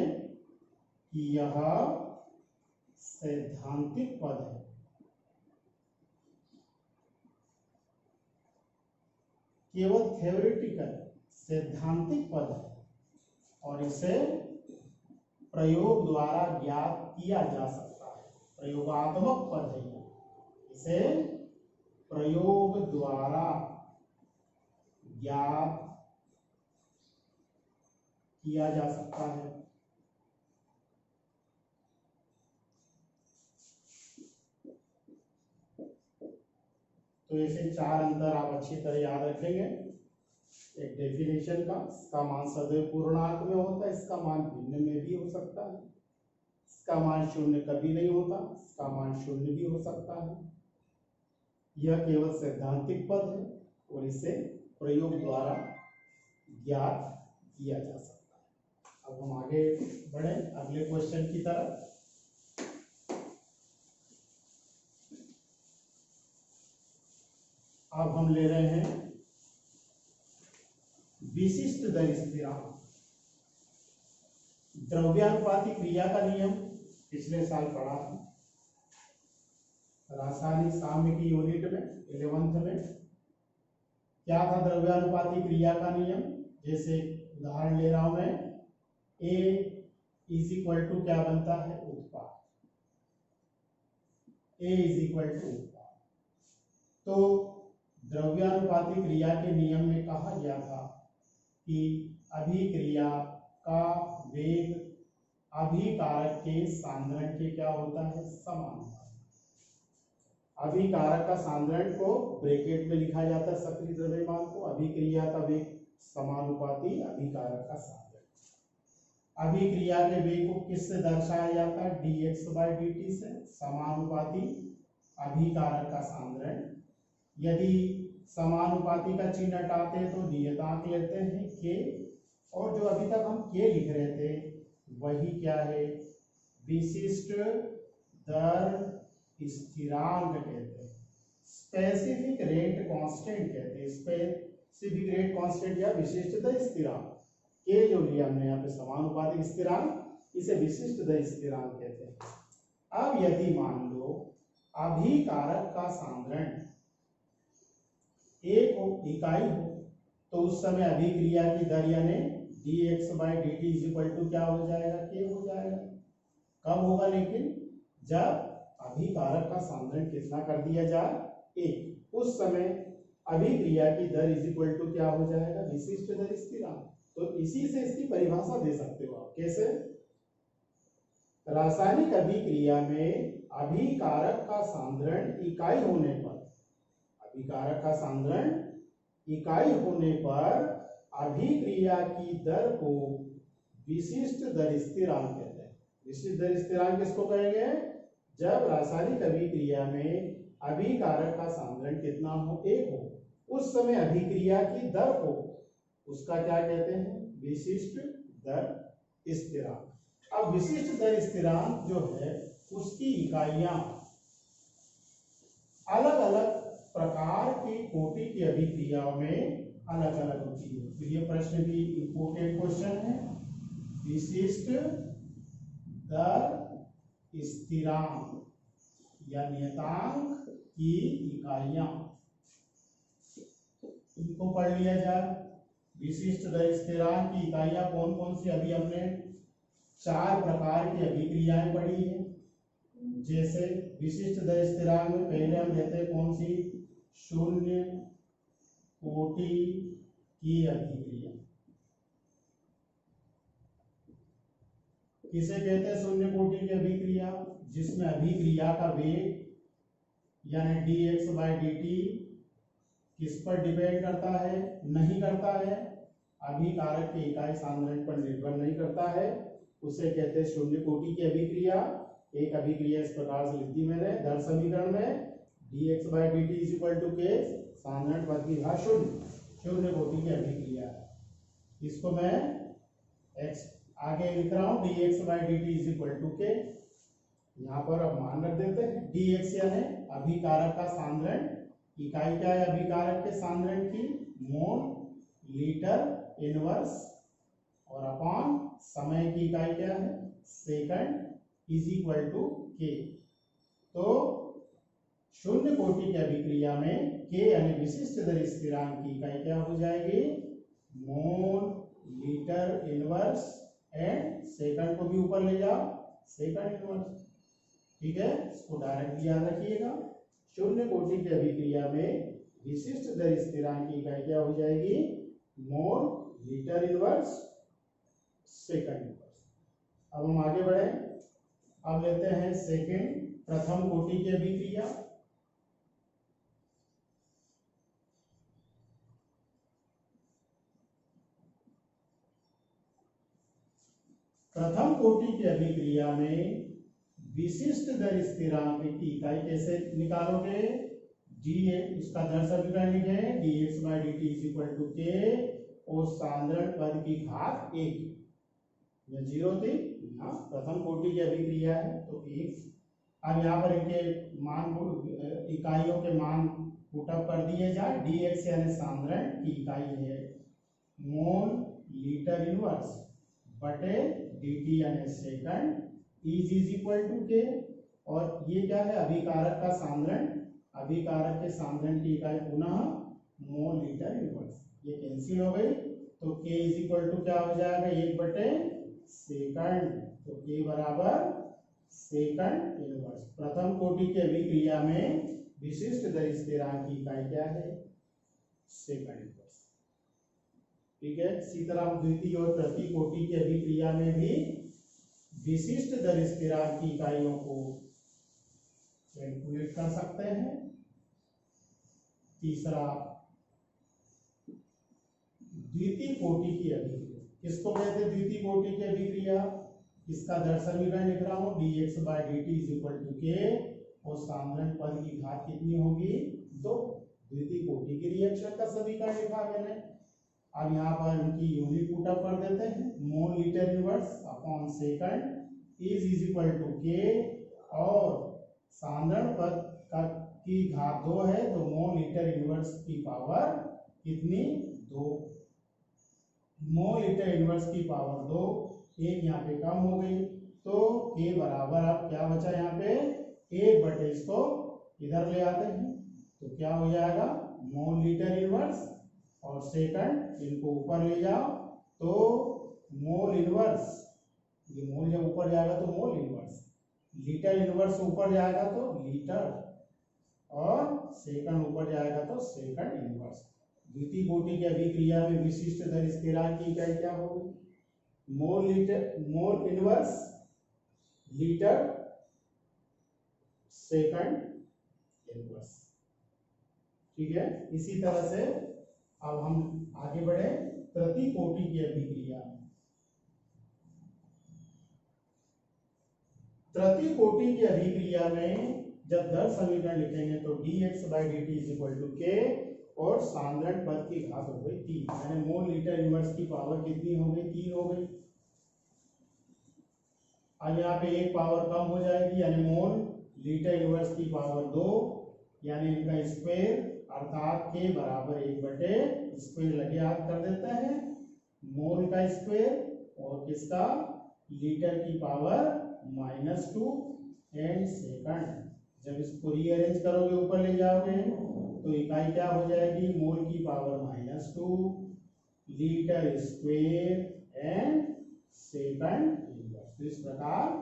कि यह सैद्धांतिक पद है। केवल थ्योरेटिकल सैद्धांतिक पद है और इसे प्रयोग द्वारा ज्ञात किया जा सकता है। प्रयोगात्मक पद है यह, इसे प्रयोग द्वारा ज्ञात किया जा सकता है। तो ऐसे चार अंतर आप अच्छी तरह याद रखेंगे। एक डेफिनेशन का, इसका मान सदैव पूर्णांक में होता है, इसका मान भिन्न में भी हो सकता है, इसका मान शून्य कभी नहीं होता, इसका मान शून्य भी हो सकता है। यह केवल सैद्धांतिक पद है और इसे प्रयोग द्वारा ज्ञात किया जा सकता है। अब हम आगे बढ़े अगले क्वेश्चन की तरफ। अब हम ले रहे हैं विशिष्ट दर स्थिरांक। द्रव्यानुपाती क्रिया का नियम पिछले साल पढ़ा था रासायनिक साम्य की यूनिट में 11th में। क्या था द्रव्यानुपाती क्रिया का नियम? जैसे उदाहरण ले रहा हूं मैं, A इज इक्वल टू क्या बनता है? उत्पाद। A इज इक्वल टू उत्पाद। तो द्रव्यानुपाती क्रिया के नियम में कहा गया था कि अभिक्रिया का वेग अभिकारक के सांद्रण के क्या होता है? समानुपाती। अभिकारक का सांद्रण को ब्रैकेट में लिखा जाता है सक्रिय द्रव्यमान को, अभिक्रिया का वेग समानुपाती अभिकारक का सांद्रण। अभिक्रिया के वेग को किससे दर्शाया जाता है? dx/dt से। समानुपाती अभिकारक का सांद्रण। यदि समानुपाती का चिन्ह हटाते हैं तो नियतांक लेते हैं k, और जो अभी तक हम k लिख रहे थे वही क्या है? विशिष्ट दर स्थिरांक कहते हैं, स्पेसिफिक रेट कांस्टेंट कहते हैं। स्पेसिफिक रेट कांस्टेंट या विशिष्ट दर स्थिरांक, के जो लिया हमने यहाँ पे समानुपातिक स्थिरांक, इसे विशिष्ट दर स्थिरांक कहते हैं। अब यदि मान लो अभिकारक का सांद्रण एक हो, इकाई हो, तो उस समय अभिक्रिया की दर यानी dx/dt इज इक्वल टू क्या हो जाएगा? k हो जाएगा। कब होगा? लेकिन जब अभिकारक का सांद्रण कितना कर दिया जाए? 1, उस समय अभिक्रिया की दर इज इक्वल टू क्या हो जाएगा? विशिष्ट दर स्थिरांक। तो इसी से इसकी परिभाषा दे सकते हो आप। कैसे? रासायनिक अभिक्रिया में अभिकारक का सांद्रण इकाई होने पर, अभिकारक का सांद्रण इकाई होने पर अभिक्रिया की दर को विशिष्ट दर स्थिरांक कहते हैं। विशिष्ट दर स्थिरांक किसको कहेंगे? जब रासायनिक अभिक्रिया में अभिकारक का सांद्रण कितना हो? 1 हो, उस समय अभिक्रिया की दर को उसका क्या कहते हैं? विशिष्ट दर स्थिरांक। अब विशिष्ट दर स्थिरांक जो है उसकी इकाइयां अलग अलग प्रकार की कोटि की अभिक्रियाओं में अलग अलग होती है। तो ये प्रश्न भी इंपोर्टेंट क्वेश्चन है। विशिष्ट दर स्थिरांक या नियतांक की इकाइयां, इनको पढ़ लिया जाए। विशिष्ट दर स्थिरांक की इकाइयां कौन कौन सी? अभी हमने 4 प्रकार की अभिक्रियाएं पढ़ी है। जैसे विशिष्ट दर स्थिरांक में पहले हम लेते हैं कौन सी? शून्य कोटि की अभिक्रिया। किसे कहते हैं शून्य कोटि की अभिक्रिया? जिसमें अभिक्रिया का वेग यानी dx/dt किस पर डिपेंड करता है? नहीं करता है, अभिकारक के इकाई सांद्रण पर निर्भर नहीं करता है, उसे कहते हैं शून्य कोटि की अभिक्रिया। एक अभिक्रिया इस प्रकार से लिखी मैंने दर समीकरण में, dx/dt is equal to k, साधारण पद की घात शून्य, शून्य कोटि की अभिक्रिया है। इसको मैं x आगे लिख रहा हूँ dx by dt is equal to k. यहाँ पर अब मान रख देते हैं dx यानी अभिकारक का सांद्रण, इकाई क्या है अभिकारक के सांद्रण की, मोल लीटर इनवर्स, और अपॉन समय की इकाई क्या है सेकंड, इज इक्वल टू के। तो शून्य कोटि की अभिक्रिया में के यानी विशिष्ट दर स्थिरांक की इकाई क्या हो जाएगी, मोल लीटर इनवर्स एंड सेकंड को भी ऊपर ले जाओ सेकंड इनवर्स। ठीक है, इसको डायरेक्ट याद रखिएगा। शून्य कोटि की अभिक्रिया में विशिष्ट दर स्थिरांक की इकाई क्या हो जाएगी, मोल लीटर इनवर्स सेकंड इनवर्स। अब हम आगे बढ़े, अब लेते हैं सेकंड प्रथम कोटि की अभिक्रिया। प्रथम कोटि की अभिक्रिया में विशिष्ट दर स्थिरांक की इकाई कैसे निकालोगे, डी उसका दर समीकरण लिखे dx by dt is equal to k और सांद्रण पद की घात एक, यह जीरो थी ना, प्रथम कोटि की अभिक्रिया है तो एक। अब यहाँ पर इनके मान इकाइयों के मान पुटअप कर दिए जाए, dx यानी सांद्रण की इकाई है मोल लीटर इनवर्स बटे dt यानी second, is equal to k, और ये क्या है अभिकारक का सांद्रण, अभिकारक के सांद्रण की इकाई पुनः मोल लीटर इनवर्स, ये कैंसिल हो गई तो k इज इक्वल टू क्या हो जाएगा एक बटे सेकंड, तो k बराबर सेकंड इनवर्स। प्रथम कोटि की अभिक्रिया में विशिष्ट दर स्थिरांक की इकाई क्या है सेकंड इनवर्स। ठीक है, इसी तरह द्वितीय और तृतीय कोटि की अभिक्रिया में भी विशिष्ट दर स्थिरांक की इकाइयों को कैलकुलेट कर सकते हैं। तीसरा द्वितीय कोटि की अभिक्रिया, किसको कहते हैं द्वितीय कोटि की अभिक्रिया, इसका दर समीकरण लिख रहा हूं dx by dt is equal to k और सांद्रण पद की घात कितनी होगी दो, द्वितीय कोटि की रिएक्शन का समीकरण लिखा मैंने। अब यहाँ पर इनकी यूनिट पुटअप कर देते हैं, mole litre inverse upon second is equal to k, और सांद्रण पद का की घात दो है तो मोल लीटर इनवर्स की पावर कितनी दो, मोल लीटर इनवर्स की पावर दो, एक यहाँ पे कम हो गई तो के बराबर अब क्या बचा यहाँ पे एक बटे, इसको इधर ले आते हैं तो क्या हो जाएगा मोल लीटर इनवर्स और सेकंड इनको ऊपर ले जाओ तो मोल इनवर्स, ये मोल जब ऊपर जाएगा तो मोल इनवर्स, लीटर इनवर्स ऊपर जाएगा तो लीटर और सेकंड ऊपर जाएगा तो सेकंड इनवर्स। द्वितीय कोटि की अभिक्रिया में विशिष्ट दर स्थिरांक की इकाई क्या होगी, mole litre mole inverse litre second inverse. ठीक है, इसी तरह से अब हम आगे बढ़े तृतीय कोटि की अभिक्रिया। तृतीय कोटि की अभिक्रिया में जब दर समीकरण लिखेंगे तो dx by dt is equal to k और सांद्रण पद की घात हो गई 3, यानी मोल लीटर इनवर्स की पावर कितनी हो गई 3 हो गई। अब यहाँ पे एक पावर कम हो जाएगी यानी मोल लीटर इनवर्स की पावर 2, यानी इनका स्क्वायर अर्थात के बराबर एक बटे स्क्वायर लगे याद कर देते हैं, मोल का स्क्वायर और किसका लीटर की पावर -2 एंड सेकंड। जब इसको रीअरेंज करोगे ऊपर ले जाओगे तो इकाई क्या हो जाएगी मोल की power -2 litre square and second inverse. तो इस प्रकार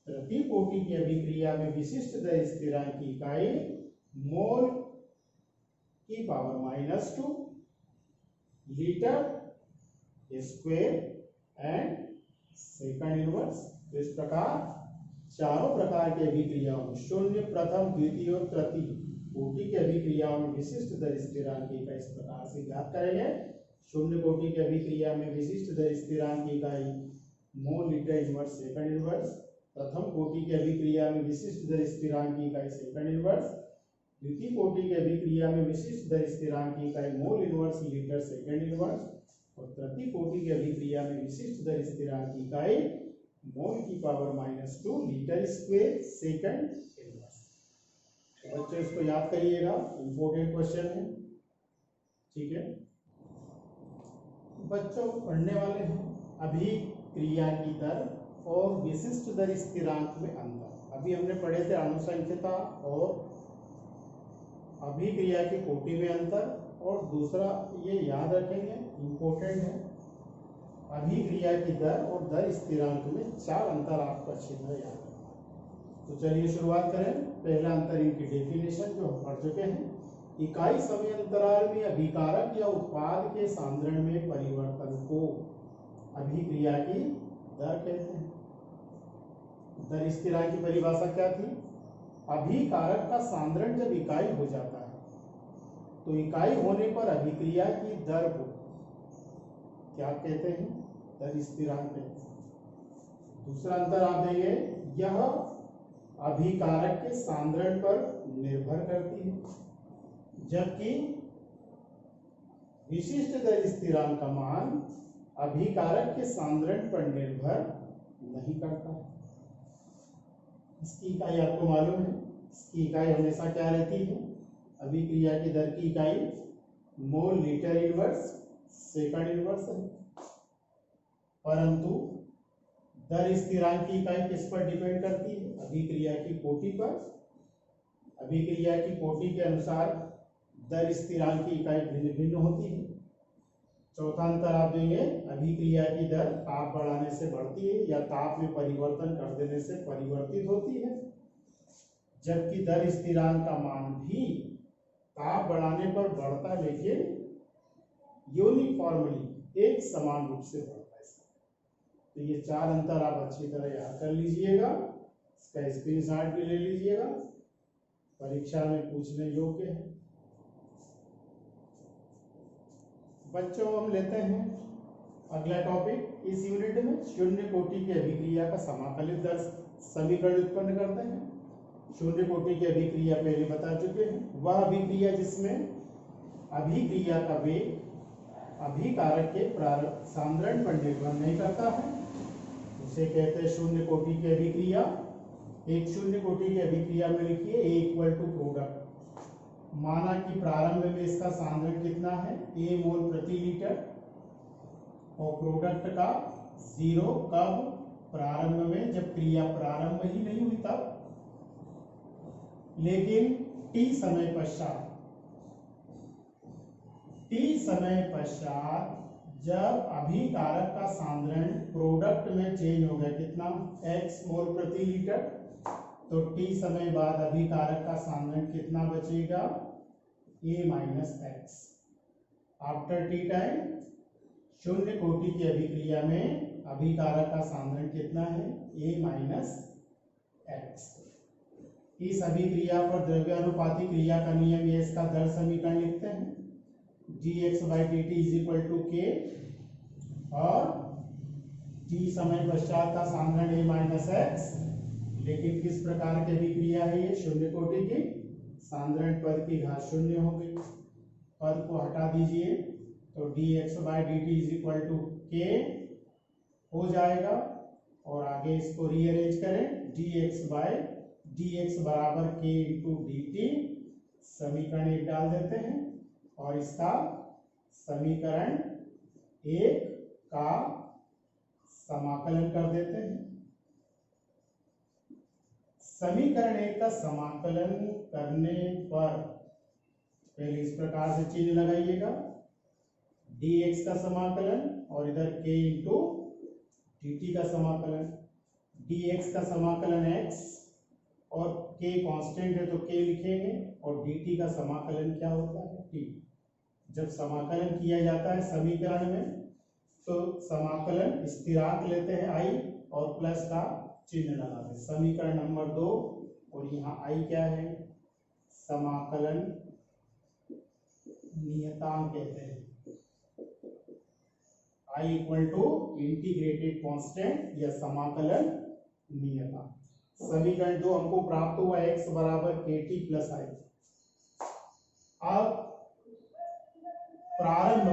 तृतीय कोटि की अभिक्रिया में विशिष्ट दर स्थिरांक की इकाई मोल की power -2 litre square and second inverse. तो इस प्रकार चारों प्रकार की अभिक्रियाओं में शून्य प्रथम द्वितीय और तृतीय कोटि की अभिक्रियाओं में विशिष्ट दर स्थिरांक की इकाई इस प्रकार से ज्ञात करेंगे। शून्य कोटि की अभिक्रिया में विशिष्ट दर स्थिरांक की इकाई मोल लीटर इनवर्स सेकंड इनवर्स। प्रथम कोटि की अभिक्रिया में विशिष्ट दर स्थिरांक की इकाई सेकंड इनवर्स। द्वितीय कोटि की अभिक्रिया में विशिष्ट दर स्थिरांक की इकाई mole inverse litre second inverse, और तृतीय कोटि की अभिक्रिया में विशिष्ट दर स्थिरांक की इकाई मोल की power -2 litre square second inverse. तो बच्चों इसको याद करिएगा, इंपॉर्टेंट क्वेश्चन है। ठीक है बच्चों, पढ़ने वाले हैं अभिक्रिया की दर और विशिष्ट दर स्थिरांक में अंतर। अभी हमने पढ़े थे अनुसंख्यता और अभिक्रिया की कोटि में अंतर, और दूसरा ये याद रखेंगे इम्पोर्टेंट है, अभिक्रिया की दर और दर स्थिरांक में 4 अंतर आपको अच्छी तरह याद रखना। तो चलिए शुरुआत करें। पहला अंतर इनकी डेफिनेशन जो हम पढ़ चुके हैं, इकाई समय अंतराल में अभिकारक या उत्पाद के सांद्रण में परिवर्तन को अभिक्रिया की दर कहते हैं। दर स्थिरांक की परिभाषा क्या थी? अभिकारक का सांद्रण जब इकाई हो जाता है तो इकाई होने पर अभिक्रिया की दर को क्या कहते हैं? दर स्थिरांक कहते हैं। दूसरा अंतर आप देंगे, यह अभिकारक के सांद्रण पर निर्भर करती है, जबकि विशिष्ट दर स्थिरांक का मान अभिकारक के सांद्रण पर निर्भर नहीं करता। इसकी इकाई आपको मालूम है, इसकी इकाई हमेशा क्या रहती है? अभिक्रिया की दर की इकाई मोल लीटर इनवर्स सेकंड इनवर्स है, परंतु दर स्थिरांक की इकाई किस पर डिपेंड करती है? अभिक्रिया की कोटि पर। अभिक्रिया की कोटि के अनुसार दर स्थिरांक की इकाई भिन्न भिन्न होती है। चौथा अंतर आप देंगे, अभिक्रिया की दर ताप बढ़ाने से बढ़ती है या ताप में परिवर्तन कर देने से परिवर्तित होती है, जबकि दर स्थिरांक का मान भी ताप बढ़ाने पर बढ़ता है, लेकिन यूनिफॉर्मली एक समान रूप से बढ़ता है। तो ये 4 अंतर आप अच्छी तरह याद कर लीजिएगा, इसका स्क्रीनशॉट भी ले लीजिएगा, परीक्षा में पूछने योग्य है। बच्चों हम लेते हैं अगला टॉपिक इस यूनिट में, शून्य कोटि की अभिक्रिया का समाकलित दर समीकरण उत्पन्न करते हैं। शून्य कोटि की अभिक्रिया पहले बता चुके हैं, वह अभिक्रिया जिसमें अभिक्रिया का वेग अभिकारक के सांद्रण पर निर्भर नहीं करता है, उसे कहते हैं शून्य कोटि की अभिक्रिया। एक शून्य कोटि की अभिक्रिया में लिखिए A इक्वल टू प्रोडक्ट। माना कि प्रारंभ में इसका सांद्रण कितना है? A मोल प्रति लीटर, और प्रोडक्ट का 0 कब? प्रारंभ में, जब क्रिया प्रारंभ ही नहीं हुई तब। लेकिन T समय पश्चात जब अभिकारक का सांद्रण प्रोडक्ट में चेंज हो गया, कितना? X मोल प्रति लीटर, तो T समय बाद अभिकारक का सांद्रण कितना बचेगा? A minus x. After T time शून्य कोटि की अभिक्रिया में अभिकारक का सांद्रण कितना है? A minus x. इस अभिक्रिया पर द्रव्यानुपाती क्रिया का नियम, ये इसका दर समीकरण लिखते हैं, dx/dt is equal to k, और t समय पश्चात का सांद्रण A माइनस एक्स। लेकिन किस प्रकार की अभिक्रिया है ये? शून्य कोटि की। सांद्रण पद की घात शून्य हो गई, पद को हटा दीजिए तो dx/dt is equal to k हो जाएगा, और आगे इसको रीअरेंज करें, dx बराबर k इंटू dt, समीकरण 1 डाल देते हैं और इसका समीकरण 1 का समाकलन कर देते हैं। समीकरण 1 का समाकलन करने पर पहले इस प्रकार से चिन्ह लगाइएगा, dx का समाकलन और इधर k इंटू dt का समाकलन। dx का समाकलन x और k कांस्टेंट है तो k लिखेंगे, और dt का समाकलन क्या होता है? t। जब समाकलन किया जाता है समीकरण में तो समाकलन स्थिरांक लेते हैं i और प्लस का चिन्ह लगाते हैं। समीकरण नंबर 2, और यहाँ i क्या है? समाकलन नियतांक कहते हैं। i equal to integrated constant या समाकलन नियतांक। समीकरण 2 हमको प्राप्त हुआ x बराबर kt प्लस i। अब प्रारंभ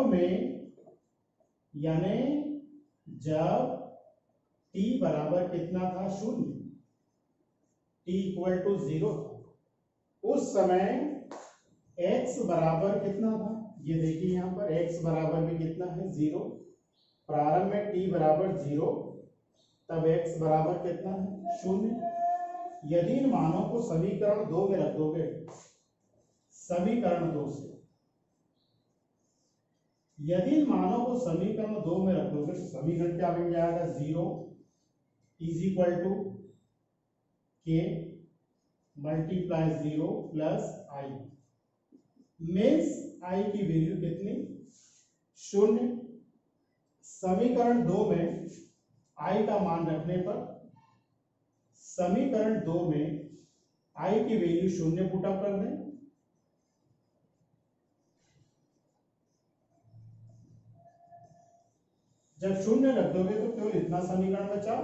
में यानी जब t बराबर कितना था, 0, t इक्वल टू 0, उस समय x बराबर कितना था, ये देखिए यहाँ पर x बराबर भी कितना है, 0। प्रारंभ में t बराबर 0, तब x बराबर कितना है, 0। यदि इन मानों को समीकरण 2 में रख दोगे, समीकरण 2 से यदि इन मानों को समीकरण 2 में रख दोगे तो समीकरण क्या बन जाएगा, 0 is equal to k multiply 0 plus i, means i की वैल्यू कितनी, 0। समीकरण 2 में i का मान रखने पर समीकरण 2 में i की वैल्यू 0 पुटअप कर दें, जब 0 रख दोगे तो केवल इतना समीकरण बचा,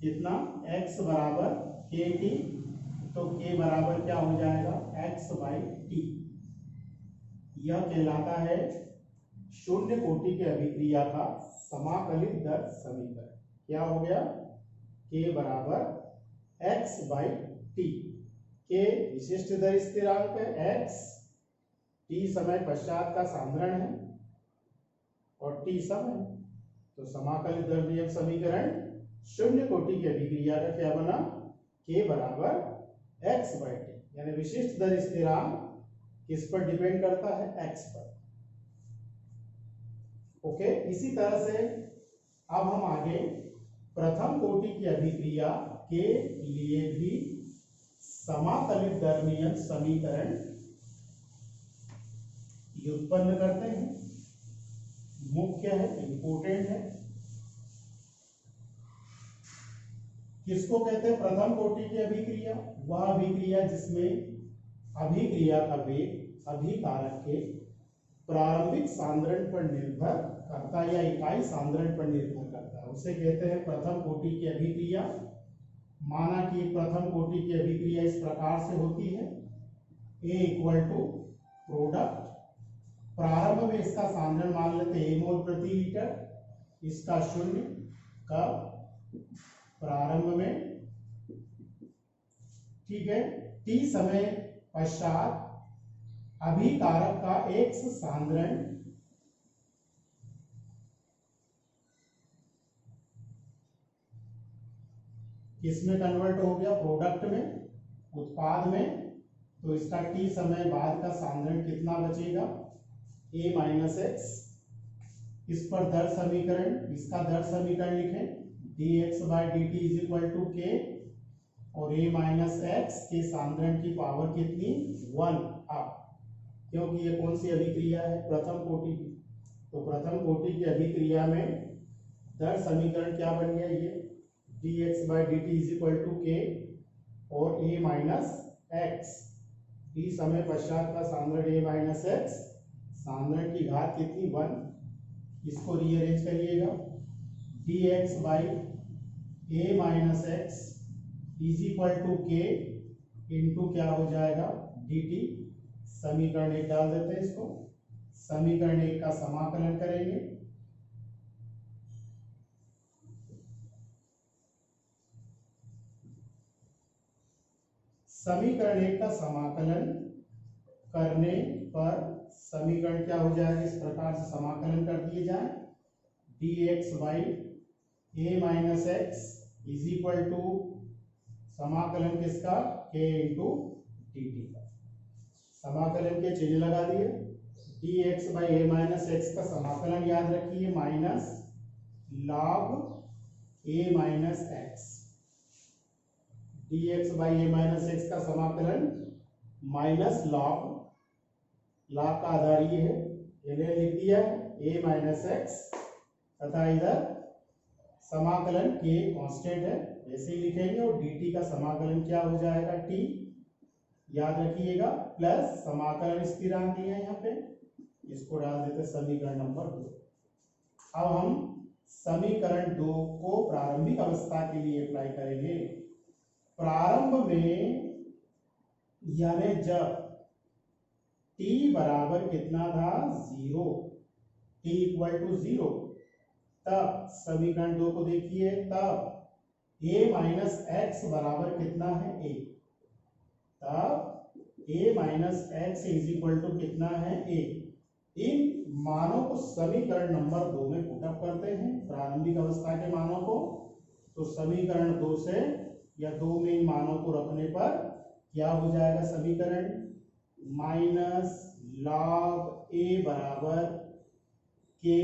कितना, x बराबर kt, तो k बराबर क्या हो जाएगा, x बाई टी। यह कहलाता है शून्य कोटि के अभिक्रिया का समाकलित दर समीकरण। क्या हो गया, k बराबर x बाई टी। k विशिष्ट दर स्थिरांक है, x t समय पश्चात का सांद्रण है और t समय, तो समाकलित दर नियम समीकरण शून्य कोटि की अभिक्रिया का क्या बना, k बराबर x बाई टी, यानी विशिष्ट दर स्थिरांक किस पर डिपेंड करता है, x पर। ओके, इसी तरह से अब हम आगे प्रथम कोटि की अभिक्रिया के लिए भी समाकलित दर नियम समीकरण व्युत्पन्न करते हैं। मुख्य है, इंपोर्टेंट है। किसको कहते हैं प्रथम कोटि की अभिक्रिया, वह अभिक्रिया जिसमें अभिक्रिया का वेग अभिकारक के प्रारंभिक सांद्रण पर निर्भर करता है या इकाई सांद्रण पर निर्भर करता है, उसे कहते हैं प्रथम कोटि की अभिक्रिया। माना कि प्रथम कोटि की अभिक्रिया इस प्रकार से होती है, A इक्वल टू प्रोडक्ट, प्रारंभ में इसका सांद्रण मान लेते हैं a मोल प्रति लीटर, इसका 0, कब, प्रारंभ में, ठीक है, t समय पश्चात अभिकारक का x सांद्रण किसमें कन्वर्ट हो गया, प्रोडक्ट में, उत्पाद में, तो इसका t समय बाद का सांद्रण कितना बचेगा, a माइनस एक्स। इस पर दर समीकरण, इसका दर समीकरण लिखें, dx by d t is equal to k, और a माइनस एक्स के सांद्रण की पावर कितनी, 1 अब, क्योंकि ये कौन सी अभिक्रिया है, प्रथम कोटि की, तो प्रथम कोटि की अभिक्रिया में दर समीकरण क्या बन गया, ये dx by d t is equal to k और a माइनस एक्स, t समय पश्चात का सांद्रण a माइनस एक्स, सांद्रण की घात कितनी, 1, इसको रीअरेंज करिएगा, dx by a minus x is equal to k into क्या हो जाएगा, dt। समीकरण 1 डाल देते हैं इसको, समीकरण 1 का समाकलन करेंगे, समीकरण 1 का समाकलन करने पर समीकरण क्या हो जाएगा, इस प्रकार से समाकलन कर दिए जाए, dx by a minus x is equal to समाकलन किसका, k इंटू डी टी का, समाकलन के चिन्ह लगा दिए, dx by a minus x का समाकलन याद रखिए, minus log a minus x, dx by a minus x का समाकलन माइनस लॉग, लॉग का आधार ये है, इन्हें लिख दिया a माइनस एक्स, तथा इधर समाकलन k कांस्टेंट है, ऐसे ही लिखेंगे, और dt का समाकलन क्या हो जाएगा, t, याद रखिएगा, प्लस समाकलन स्थिरांक दिए हैं यहाँ पे, इसको डाल देते समीकरण नंबर 2। अब हम समीकरण 2 को प्रारंभिक अवस्था के लिए अप्लाई करेंगे। प्रारंभ में यानी जब t बराबर कितना था 0, t इक्वल टू 0, तब समीकरण 2 को देखिए, तब a माइनस एक्स बराबर कितना है a, तब a minus x is equal to कितना है a। इन मानों को समीकरण नंबर 2 में पुटअप करते हैं, प्रारंभिक अवस्था के मानों को। तो समीकरण 2 से या 2 में इन मानों को रखने पर क्या हो जाएगा समीकरण, माइनस लॉग ए बराबर के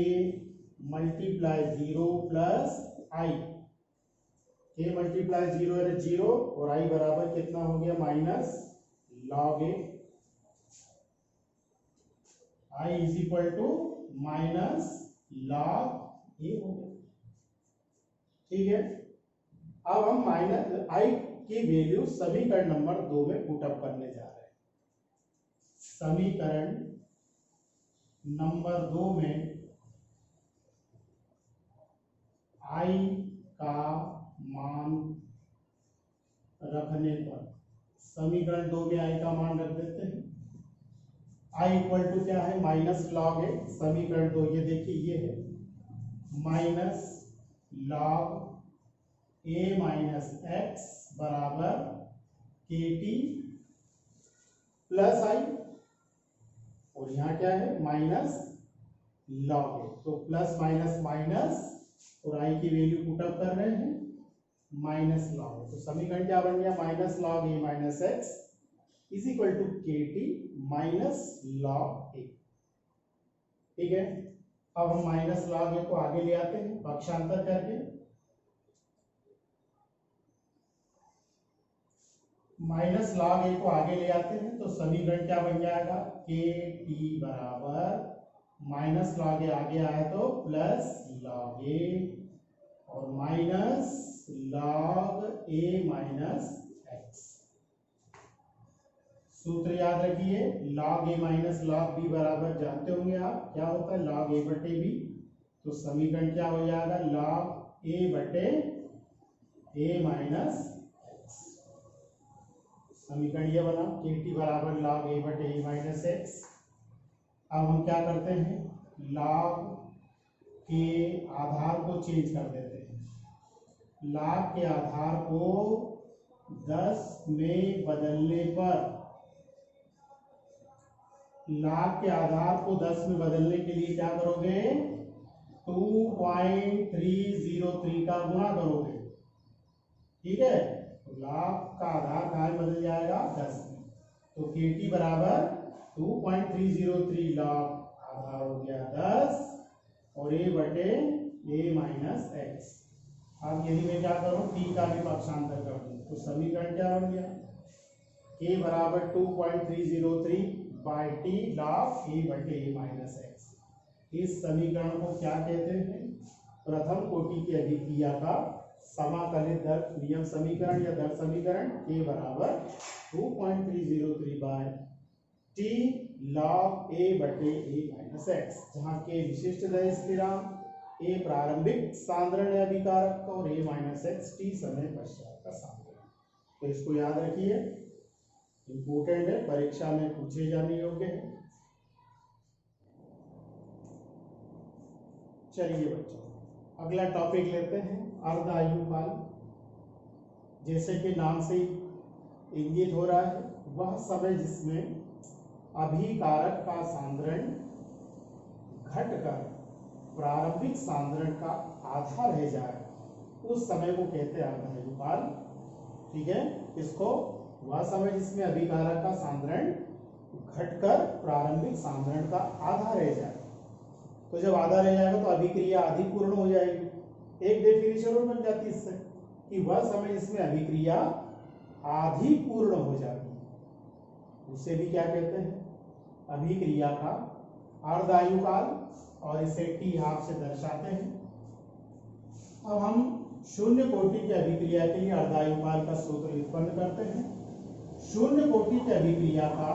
मल्टीप्लाई 0 प्लस आई, के मल्टीप्लाई 0 है 0 और आई बराबर कितना हो गया minus log A, I is equal to minus log A हो गया। ठीक है, अब हम माइनस आई की वैल्यू समीकरण नंबर 2 में पुटअप करने जा रहे हैं। समीकरण नंबर 2 में आई का मान रखने पर, समीकरण 2 में आई का मान रख देते हैं। आई इक्वल टू क्या है माइनस लॉग है, समीकरण 2 ये देखिए ये है minus log a minus x बराबर के टी प्लस आई, और यहाँ क्या है माइनस लॉग है, तो प्लस माइनस माइनस और आई की वैल्यू पुटअप कर रहे हैं माइनस लॉग, तो समीकरण क्या बन गया minus log a minus x is equal to k t minus log a. ठीक है, अब हम माइनस लॉग ए को आगे ले आते हैं पक्षांतर करके, माइनस लॉग ए को आगे ले आते हैं तो समीकरण क्या बन जाएगा के टी बराबर माइनस लॉग ए आगे आया तो प्लस लॉग ए और minus log a minus x. सूत्र याद रखिए, log a minus log B बराबर जानते होंगे आप क्या होता है लॉग ए बटे बी, तो समीकरण क्या हो जाएगा लॉग ए बटे ए माइनस एक्स। समीकरण ये बना के टी बराबर लॉग ए बटे ए माइनस एक्स। अब हम क्या करते हैं लॉग के आधार को चेंज कर देते हैं, लॉग के आधार को 10 में बदलने पर, लॉग के आधार को 10 में बदलने के लिए क्या करोगे 2.303 का गुणा करोगे। ठीक है, तो लॉग का आधार कहाँ बदल जाएगा 10 में, तो के टी बराबर 2.303 लॉग आधार हो गया 10 और ए बटे ए माइनस एक्स। अब यदि मैं क्या करूं टी का भी पक्षांतर कर दूं तो समीकरण क्या बन गया ए बराबर 2.303 बाई टी लॉग ए बटे ए माइनस एक्स। इस समीकरण को क्या कहते हैं प्रथम कोटि की अभिक्रिया का समाकलित दर नियम समीकरण या दर समीकरण के बराबर 2.303 बाय टी लॉग ए बटे ए माइनस एक्स, जहाँ के विशिष्ट दर स्थिरांक, ए प्रारंभिक सांद्रण या अभिकारक और ए माइनस एक्स टी समय पश्चात का सांद्रण। तो इसको याद रखिए, इंपोर्टेंट है, परीक्षा में पूछे जाने योग्य है। चलिए बच्चों अगला टॉपिक लेते हैं अर्ध आयु काल। जैसे कि नाम से इंगित हो रहा है वह समय जिसमें अभिकारक का सांद्रण घटकर प्रारंभिक सांद्रण का आधा रह जाए उस समय को कहते हैं अर्धायु काल। ठीक है, इसको वह समय जिसमें अभिकारक का सांद्रण घटकर प्रारंभिक सांद्रण का आधा रह जाए, तो जब आधा रह जाएगा तो अभिक्रिया आधी पूर्ण हो जाएगी। एक डेफिनेशन और बन जाती है इससे कि वह समय जिसमें अभिक्रिया आधी पूर्ण हो जाती है उसे भी क्या कहते हैं अभिक्रिया का अर्धायु काल, और इसे टी हाफ से दर्शाते हैं। अब हम शून्य कोटि की अभिक्रिया के लिए अर्धायु काल का सूत्र उत्पन्न करते हैं। शून्य कोटि की अभिक्रिया का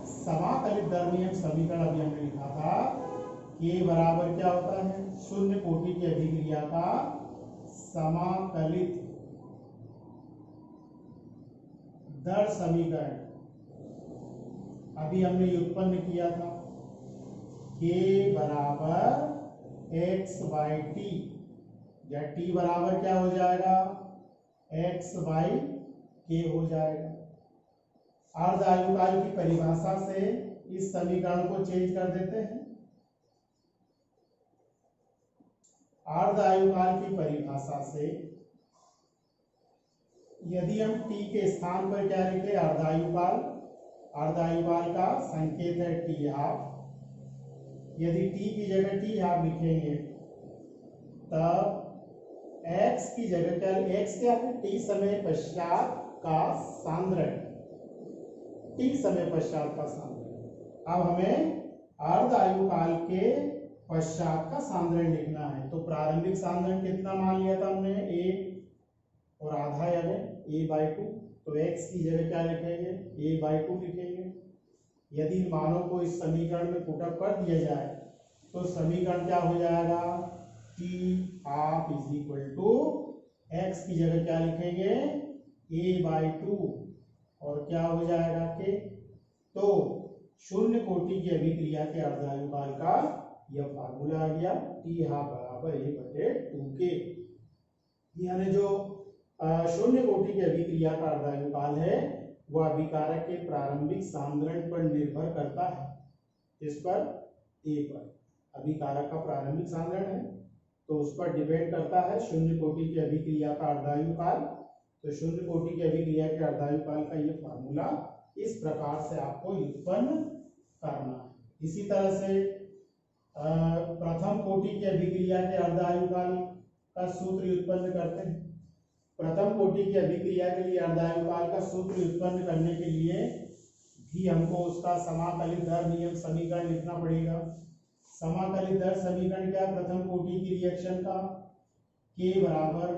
समाकलित दर नियम समीकरण अभी हमने लिखा था कि बराबर क्या होता है शून्य कोटि की अभिक्रिया का समाकलित दर समीकरण अभी हमने व्युत्पन्न किया था k बराबर x बाई टी, या t बराबर क्या हो जाएगा x बाई k हो जाएगा। अर्ध आयुकाल की परिभाषा से इस समीकरण को चेंज कर देते हैं। अर्ध आयुकाल की परिभाषा से यदि हम t के स्थान पर क्या लिखे, अर्धायुकाल, अर्धायुकाल का संकेत है टी हाफ। यदि t की जगह टी हाफ लिखेंगे तब x की जगह क्या, x क्या है, t समय पश्चात का सांद्रण, t समय पश्चात का सांद्रण। अब हमें अर्ध आयुकाल के पश्चात का सांद्रण लिखना है। तो प्रारंभिक सांद्रण कितना मान लिया था हमने, 1 और आधा यानी a/2। तो x की जगह क्या लिखेंगे, a/2 लिखेंगे। यदि इन मानों को इस समीकरण में पुटअप कर दिया जाए तो समीकरण क्या हो जाएगा, t half is equal to x की जगह क्या लिखेंगे, a/2 और क्या हो जाएगा के। तो शून्य कोटि की अभिक्रिया के अर्धायुकाल का यह फार्मूला आ गया, टी हाफ बराबर a/2k। यानी जो शून्य कोटि की अभिक्रिया का अर्धायुकाल है वह अभिकारक के प्रारंभिक सांद्रण पर निर्भर करता है। इस पर a पर अभिकारक का प्रारंभिक सांद्रण है तो उस पर डिपेंड करता है शून्य कोटि की अभिक्रिया का अर्धायुकाल। तो शून्य कोटि की अभिक्रिया के अर्धायुकाल का ये फार्मूला इस प्रकार से आपको व्युत्पन्न करना है। इसी तरह से प्रथम कोटि की अभिक्रिया के अर्धायुकाल का सूत्र उत्पन्न करते हैं। प्रथम कोटि की अभिक्रिया के लिए अर्धायुकाल का सूत्र उत्पन्न करने के लिए भी हमको उसका समाकलित दर नियम समीकरण लिखना पड़ेगा। समाकलित दर समीकरण क्या, प्रथम कोटि की रिएक्शन का k बराबर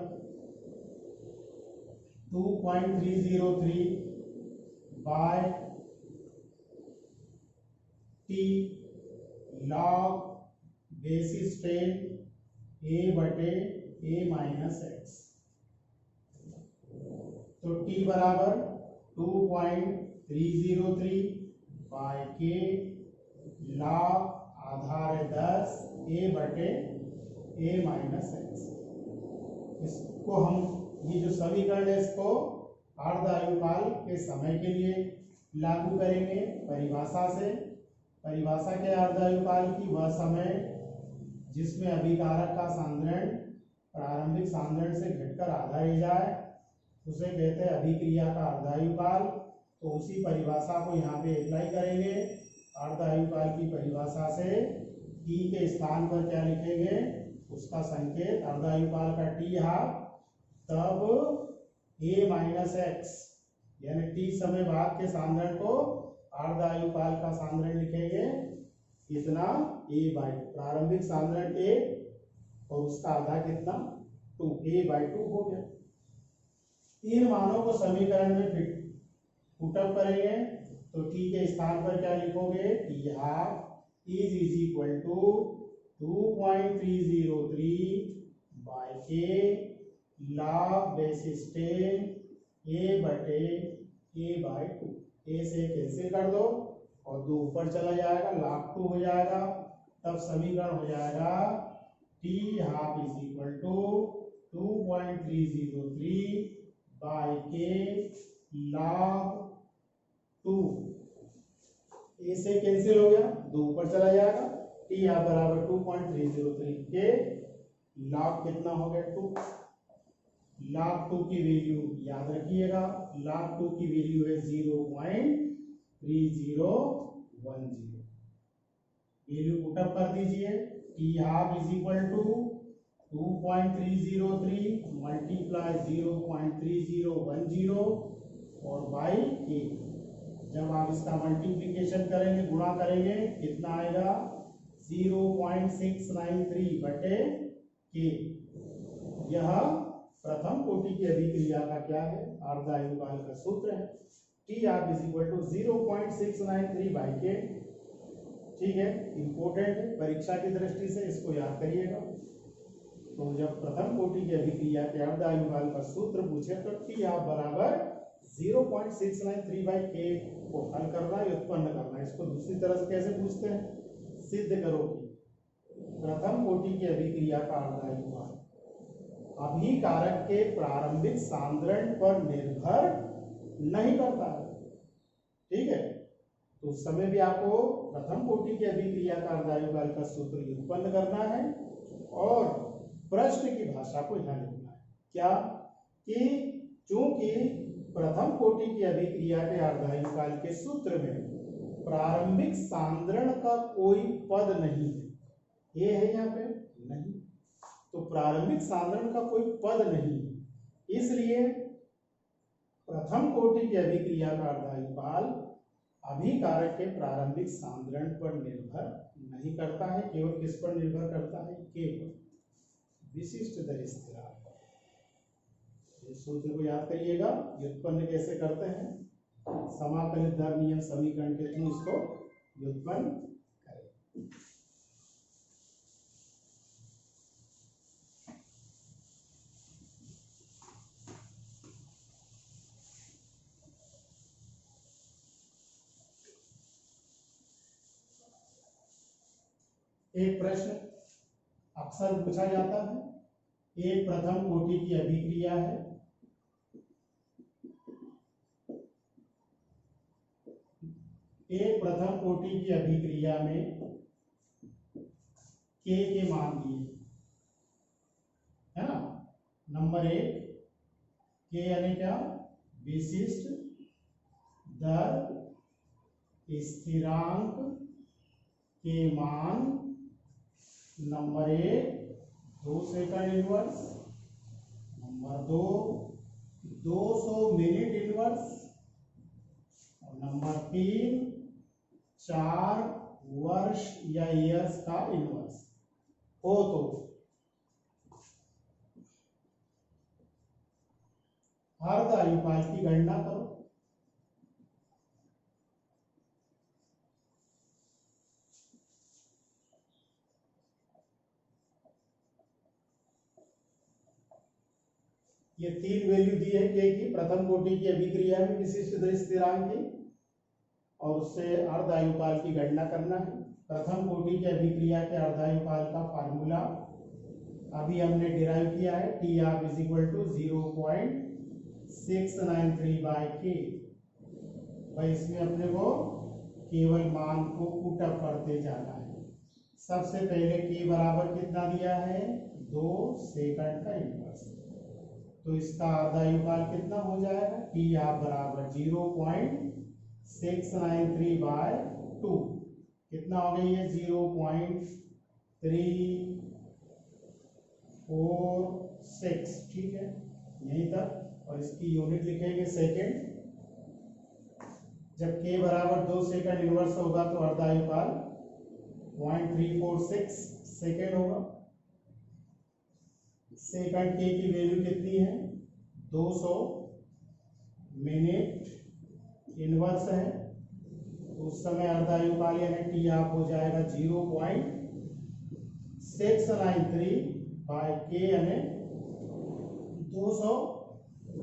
2.303 by t log basis 10 a/a minus x। तो t बराबर 2.303 बाय k लॉग आधार है 10 a/a माइनस x। इसको हम, ये जो समीकरण है इसको अर्ध आयुकाल के समय के लिए लागू करेंगे परिभाषा से। परिभाषा के अर्ध आयुकाल की वह समय जिसमें अभिकारक का सांद्रण प्रारंभिक सांद्रण से घटकर आधा रह जाए उसे कहते हैं अभिक्रिया का अर्धायुकाल। तो उसी परिभाषा को यहाँ पे अप्लाई करेंगे। अर्धायुकाल की परिभाषा से t के स्थान पर क्या लिखेंगे, उसका संकेत अर्धायुकाल का t हाफ, तब a माइनस x यानी t समय बाद के सांद्रण को अर्धायुकाल का सांद्रण लिखेंगे कितना, a/2। प्रारंभिक सांद्रण a और उसका आधा कितना 2, a/2 हो गया। इन मानों को समीकरण में फिट पुटअप करेंगे तो t के स्थान पर क्या लिखोगे, t half is equal to 2.303 by k log basis 10 a/a/2। a से कैंसिल कर दो और 2 ऊपर चला जाएगा, log 2 हो जाएगा। तब समीकरण हो जाएगा t half is equal to 2.303 by k log 2। a से कैंसिल हो गया, 2 ऊपर चला जाएगा, t हाफ बराबर 2.303 के log कितना हो गया 2। log 2 की वैल्यू याद रखिएगा, log 2 की वैल्यू है 0.3010। वैल्यू पुटअप कर दीजिए, t half is equal to 2.303 multiply 0.3010 और बाई k। जब आप इसका मल्टीप्लिकेशन करेंगे, गुणा करेंगे, कितना आएगा 0.693 बटे k। यह प्रथम कोटि की अभिक्रिया का क्या है, अर्धायुकाल का सूत्र है। t half is equal to 0.693 by k। ठीक है, इंपोर्टेंट है, परीक्षा की दृष्टि से इसको याद करिएगा। तो जब प्रथम कोटि की अभिक्रिया के अर्धायुकाल का सूत्र पूछे तो t हाफ बराबर 0.693 बाई के को हल करना है, उत्पन्न करना है। इसको दूसरी तरह से कैसे पूछते हैं, सिद्ध करो कि प्रथम कोटि की अभिक्रिया का अर्धायुपाल अभिकारक के प्रारंभिक सांद्रण पर निर्भर नहीं करता है। ठीक है, तो उस समय भी आपको प्रथम कोटि की अभिक्रिया का अर्धायुकाल का सूत्र उत्पन्न करना है और प्रश्न की भाषा को यहाँ लिखना है। क्या कि चूंकि प्रथम कोटि की अभिक्रिया के अर्धायुकाल के सूत्र में प्रारंभिक सांद्रण का कोई पद नहीं है, ये है यहाँ पे नहीं, तो प्रारंभिक सांद्रण का कोई पद नहीं है, इसलिए प्रथम कोटि की अभिक्रिया का अर्धायुकाल अभिकारक के प्रारंभिक सांद्रण पर निर्भर नहीं करता है। केवल किस पर निर्भर करता है, केवल विशिष्ट दर स्थिरांक पर। इस सूत्र को याद करिएगा। व्युत्पन्न कैसे करते हैं, समाकलित दर नियम समीकरण के थ्रू इसको व्युत्पन्न करें। एक प्रश्न अक्सर पूछा जाता है, एक प्रथम कोटि की अभिक्रिया है, एक प्रथम कोटि की अभिक्रिया में के मान दिए है ना। नंबर 1 के यानी क्या, विशिष्ट दर स्थिरांक के मान number 1 2 second inverse, number 2 200 minute inverse और नंबर 3 4 वर्ष या ईयर्स का इनवर्स हो तो अर्धायुकाल की गणना करो। ये 3 वैल्यू दी है के की, प्रथम कोटि की अभिक्रिया में विशिष्ट दर स्थिरांक की, और उससे अर्धायुकाल की गणना करना है। प्रथम कोटि की अभिक्रिया के अर्धायुकाल का फार्मूला अभी हमने डिराइव किया है, टी आप इज इक्वल टू 0.693 बाई के। भाई इसमें अपने को केवल मान को पुट अप करते जाना है। सबसे पहले के बराबर कितना दिया है, 2 सेकंड का इनवर्स, तो इसका अर्धायुकाल कितना हो जाएगा, टी आप बराबर 0.693 बाय 2, कितना हो गई है 0.346। ठीक है, यहीं तक। और इसकी यूनिट लिखेंगे सेकेंड। जब के बराबर 2 सेकंड इनवर्स होगा तो अर्धायुकाल 0.346 सेकेंड होगा। सेकंड के की वैल्यू कितनी है, 200 मिनट इनवर्स है, तो उस समय अर्धायुकाल यानी टी आप हो जाएगा 0.693 बाय के यानी 200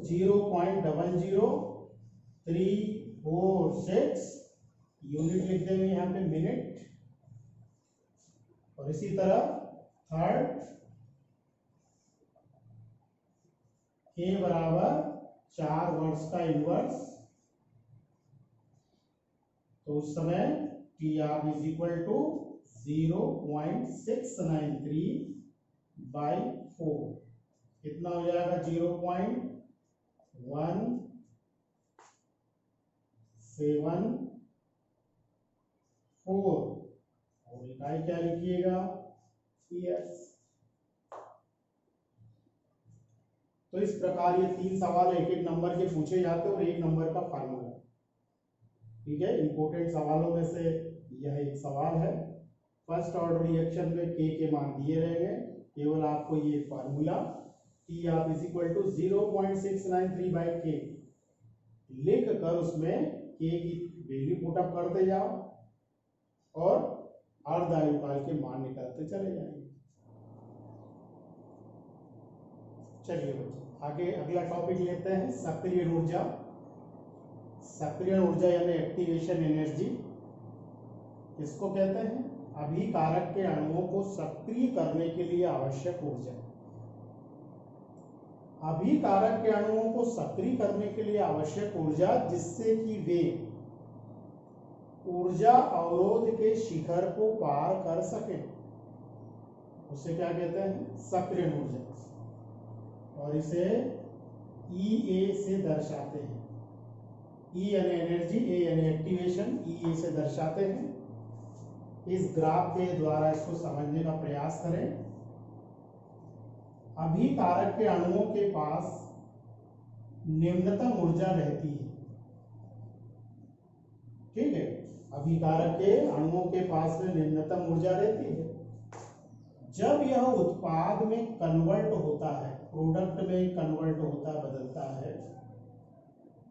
0.00346 यूनिट लिख देंगे यहाँ पे मिनट। और इसी तरह थर्ड के बराबर 4 वर्ष का इनवर्स, तो उस समय टी आप इज इक्वल टू 0.693 बाई 4, कितना हो जाएगा 0.174 और इकाई क्या लिखिएगा, ईयर्स। तो इस प्रकार ये 3 सवाल एक एक नंबर के पूछे जाते हैं और 1 नंबर का फार्मूला। ठीक है, इंपोर्टेंट सवालों में से यह एक सवाल है। फर्स्ट ऑर्डर रिएक्शन में के मान दिए रहेंगे, केवल आपको ये फार्मूला टी आप इज इक्वल टू 0.693 बाई के लिख कर उसमें के की वैल्यू पुट अप करते जाओ और अर्धायुकाल के मान निकालते चले जाएंगे। चलिए बच्चों, आगे अगला टॉपिक लेते हैं, सक्रिय ऊर्जा सक्रिय ऊर्जा यानी एक्टिवेशन एनर्जी किसको कहते हैं? अभिकारक के अणुओं को सक्रिय करने के लिए आवश्यक ऊर्जा। अभिकारक के अणुओं को सक्रिय करने के लिए आवश्यक ऊर्जा जिससे कि वे ऊर्जा अवरोध के शिखर को पार कर सके, उसे क्या कहते हैं? सक्रिय ऊर्जा। और इसे EA से दर्शाते हैं। E यानी एनर्जी, A यानी एक्टिवेशन, EA से दर्शाते हैं। इस ग्राफ के द्वारा इसको समझने का प्रयास करें। अभिकारक के अणुओं के पास निम्नतम ऊर्जा रहती है, ठीक है। अभिकारक के अणुओं के पास में निम्नतम ऊर्जा रहती है। जब यह उत्पाद में कन्वर्ट होता है, प्रोडक्ट में कन्वर्ट होता है, बदलता है,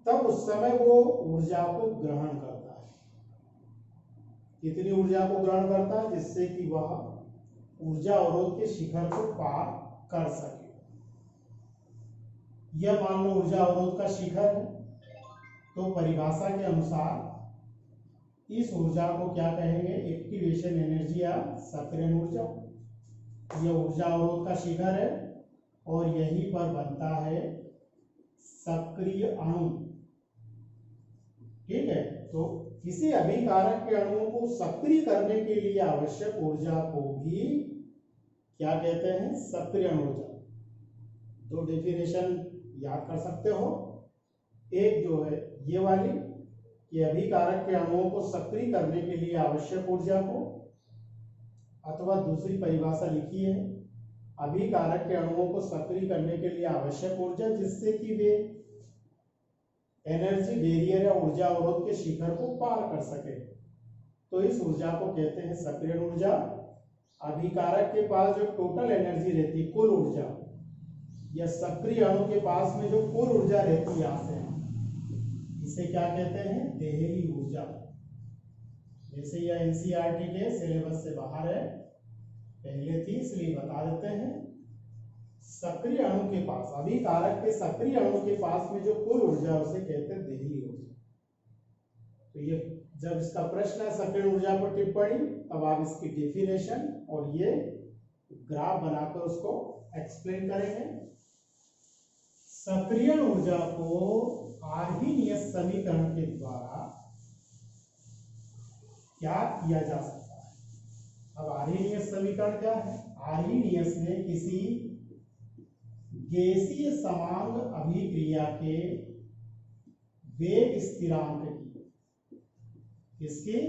तब उस समय वो ऊर्जा को ग्रहण करता है। कितनी ऊर्जा को ग्रहण करता है? जिससे कि वह ऊर्जा अवरोध के शिखर को पार कर सके। यह मान लो ऊर्जा अवरोध का शिखर है, तो परिभाषा के अनुसार इस ऊर्जा को क्या कहेंगे? एक्टिवेशन एनर्जी या सक्रिय ऊर्जा। यह ऊर्जा अवरोध का शिखर है और यहीं पर बनता है सक्रिय अणु, ठीक है। तो किसी अभिकारक के अणुओं को सक्रिय करने के लिए आवश्यक ऊर्जा को भी क्या कहते हैं? सक्रिय ऊर्जा। दो डेफिनेशन याद कर सकते हो। एक जो है ये वाली कि अभिकारक के अणुओं को सक्रिय करने के लिए आवश्यक ऊर्जा को, अथवा दूसरी परिभाषा लिखी है अभिकारक के अणुओं को सक्रिय करने के लिए आवश्यक ऊर्जा जिससे कि वे एनर्जी बैरियर या ऊर्जा अवरोध के शिखर को पार कर सके। तो इस ऊर्जा को कहते हैं सक्रिय ऊर्जा। अभिकारक के पास जो टोटल एनर्जी रहती है, कुल ऊर्जा, या सक्रिय अणु के पास में जो कुल ऊर्जा रहती है, यहाँ से इसे क्या कहते हैं? देहली ऊर्जा। जैसे यह एनसीईआरटी के सिलेबस से बाहर है, पहले थी इसलिए बता देते हैं। सक्रिय अणु के पास, अभिकारक के सक्रिय अणु के पास में जो कुल ऊर्जा उसे कहते हैं देहली ऊर्जा। तो ये जब इसका प्रश्न है सक्रिय ऊर्जा पर टिप्पणी, तब आप इसकी डेफिनेशन और ये ग्राफ बनाकर उसको एक्सप्लेन करेंगे। सक्रिय ऊर्जा को आर्हीनियस समीकरण के द्वारा क्या किया जा सकता है? अब आर्हीनियस समीकरण क्या है? आर्हीनियस ने किसी गैसीय समांग अभिक्रिया के वेग स्थिरांक की, किसकी?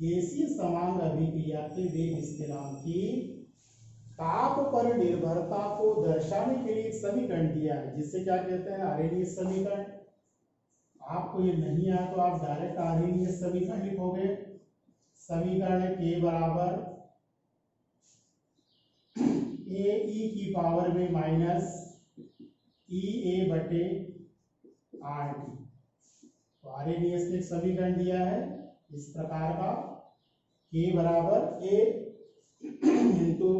गैसीय समांग अभिक्रिया के वेग स्थिरांक की ताप पर निर्भरता को दर्शाने के लिए एक समीकरण दिया है, जिसे क्या कहते हैं? आर्हीनियस समीकरण। आपको ये नहीं आया तो आप डायरेक्ट आर्हीनियस समीकरण लिखोगे। समीकरण है K बराबर A e की पावर में माइनस EA बटे RT। तो आर्हीनियस ने एक समीकरण दिया है इस प्रकार का, K बराबर A इंटू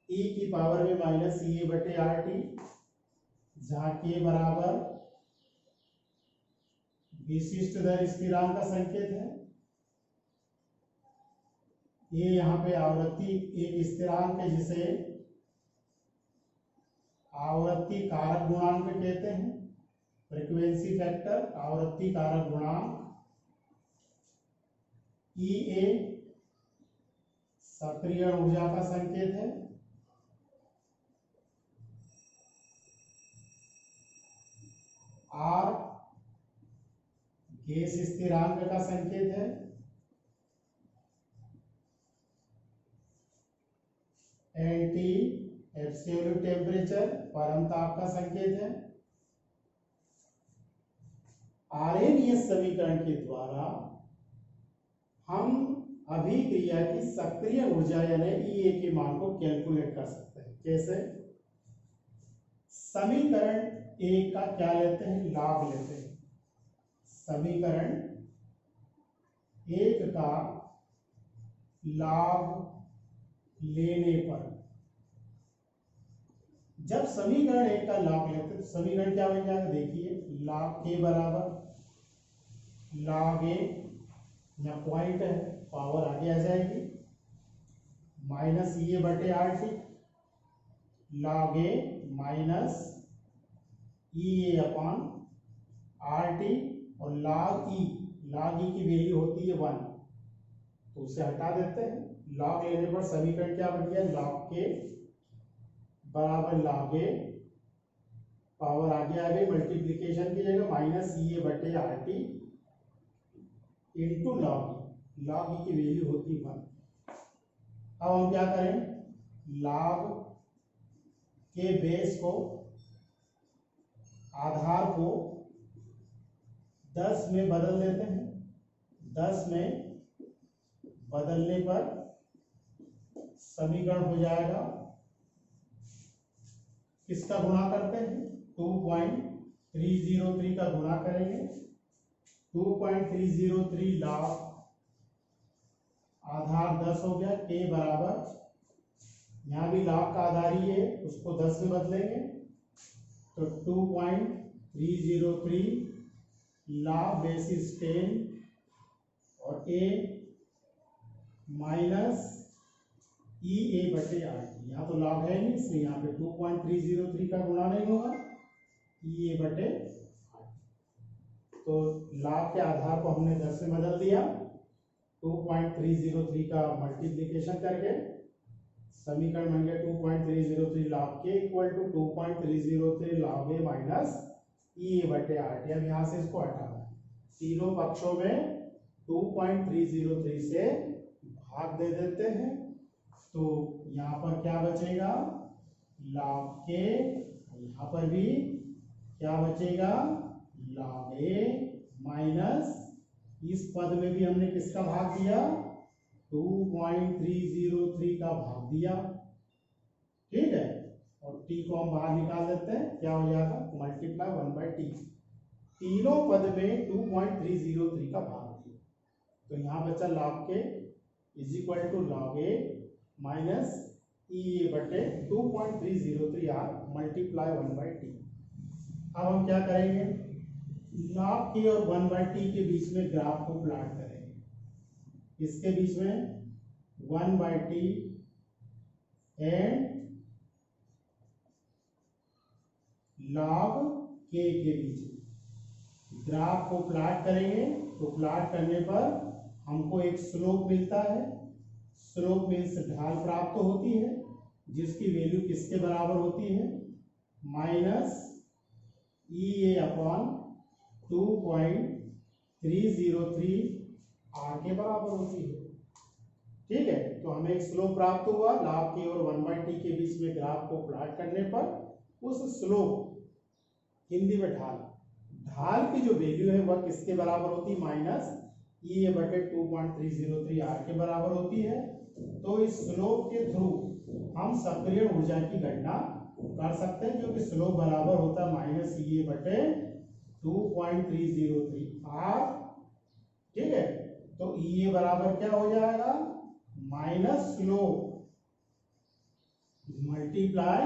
E की पावर में माइनस EA बटे RT, जहाँ K बराबर विशिष्ट दर स्थिरांक का संकेत है। ये यहाँ पे आवृत्ति एक स्थिरांक है जिसे आवृत्ति कारक गुणांक कहते हैं, फ्रीक्वेंसी फैक्टर, आवृत्ति कारक गुणांक। EA सक्रिय ऊर्जा का संकेत है। R गैस स्थिरांक का संकेत है। NT एब्सोल्यूट टेम्परेचर, परम ताप का संकेत है। आर्हीनियस समीकरण के द्वारा हम अभिक्रिया की सक्रिय ऊर्जा यानी EA के मान को कैलकुलेट कर सकते हैं। कैसे? समीकरण एक का क्या लेते हैं? लाभ लेते हैं। समीकरण एक का लाभ लेने पर, जब समीकरण एक का लाभ लेते हैं तो समीकरण क्या बन जाएगा? देखिए, लाभ K बराबर log a या पॉइंट है, पावर आगे आ जाएगी, माइनस ई ए बटे R T, log a minus E A upon R T, और log e की वैल्यू होती है 1, तो उसे हटा देते हैं। log लेने पर समीकरण क्या बन गया, log के बराबर log a, पावर आगे आ गई, मल्टीप्लीकेशन की जगह माइनस ई ए बटे आर टी इंटू लॉग ई की वैल्यू होती 1। अब हम क्या करें, log के बेस को, आधार को 10 में बदल देते हैं। 10 में बदलने पर समीकरण हो जाएगा, किसका गुणा करते हैं, 2.303 का गुणा करेंगे। 2.303 log आधार 10 हो गया, के बराबर, यहाँ भी log का आधार ही है, उसको 10 में बदलेंगे तो 2.303 log बेसिस 10 और a माइनस ई ए बटे आर टी, यहाँ तो log है नहीं इसलिए यहाँ पे 2.303 का गुणा नहीं होगा, ई ए बटे आर टी। तो log के आधार को हमने 10 से बदल दिया, 2.303 का मल्टीप्लीकेशन करके समीकरण बन गया 2.303 log K equal to 2.303 log A minus E A बटे आर टी। अब यहाँ से इसको हटाना है, तीनों पक्षों में 2.303 से भाग दे देते हैं, तो यहाँ पर क्या बचेगा, log के, यहाँ पर भी क्या बचेगा, log ए माइनस, इस पद में भी हमने किसका भाग दिया, 2.303 का भाग दिया, ठीक है, और t को हम बाहर निकाल देते हैं, क्या हो जाएगा, मल्टीप्लाई 1/t, तीनों पद में 2.303 का भाग दिया, तो यहाँ बचा log K is equal to log A minus E A बटे 2.303 आर मल्टीप्लाई 1/t। अब हम क्या करेंगे, log के और 1/t के बीच में ग्राफ को प्लॉट करेंगे, इसके बीच में 1/t एंड log k के बीच में ग्राफ को प्लॉट करेंगे, तो प्लॉट करने पर हमको एक स्लोप मिलता है, स्लोप मीन्स ढाल प्राप्त होती है, जिसकी वैल्यू किसके बराबर होती है, minus E A upon 2.303 R के बराबर होती है, ठीक है। तो हमें एक स्लोप प्राप्त हुआ, log के और 1/t के बीच में ग्राफ को प्लॉट करने पर उस स्लोप, हिंदी में ढाल की जो वैल्यू है वह किसके बराबर होती है, माइनस ई ए बटे 2.303 आर के बराबर होती है। तो इस स्लोप के थ्रू हम सक्रिय ऊर्जा की गणना कर सकते हैं, क्योंकि स्लोप बराबर होता है माइनस ई ए बटे 2.303 आर, ठीक है। तो ई ए बराबर क्या हो जाएगा, minus slope multiply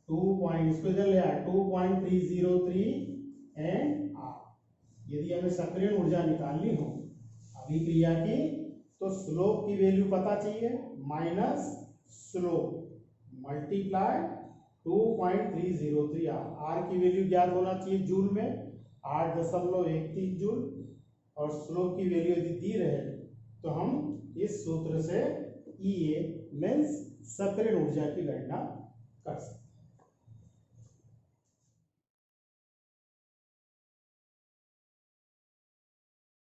2.303 and R. यदि हमें सक्रिय ऊर्जा निकालनी हो अभिक्रिया की, तो स्लोप की वैल्यू पता चाहिए, minus slope multiply 2.303 R, R की वैल्यू ज्ञात होना चाहिए जूल में 8.13 जूल, और स्लोप की वैल्यू यदि दी रहे तो हम इस सूत्र से ई ए मीन्स सक्रिय ऊर्जा की गणना कर सकते हैं।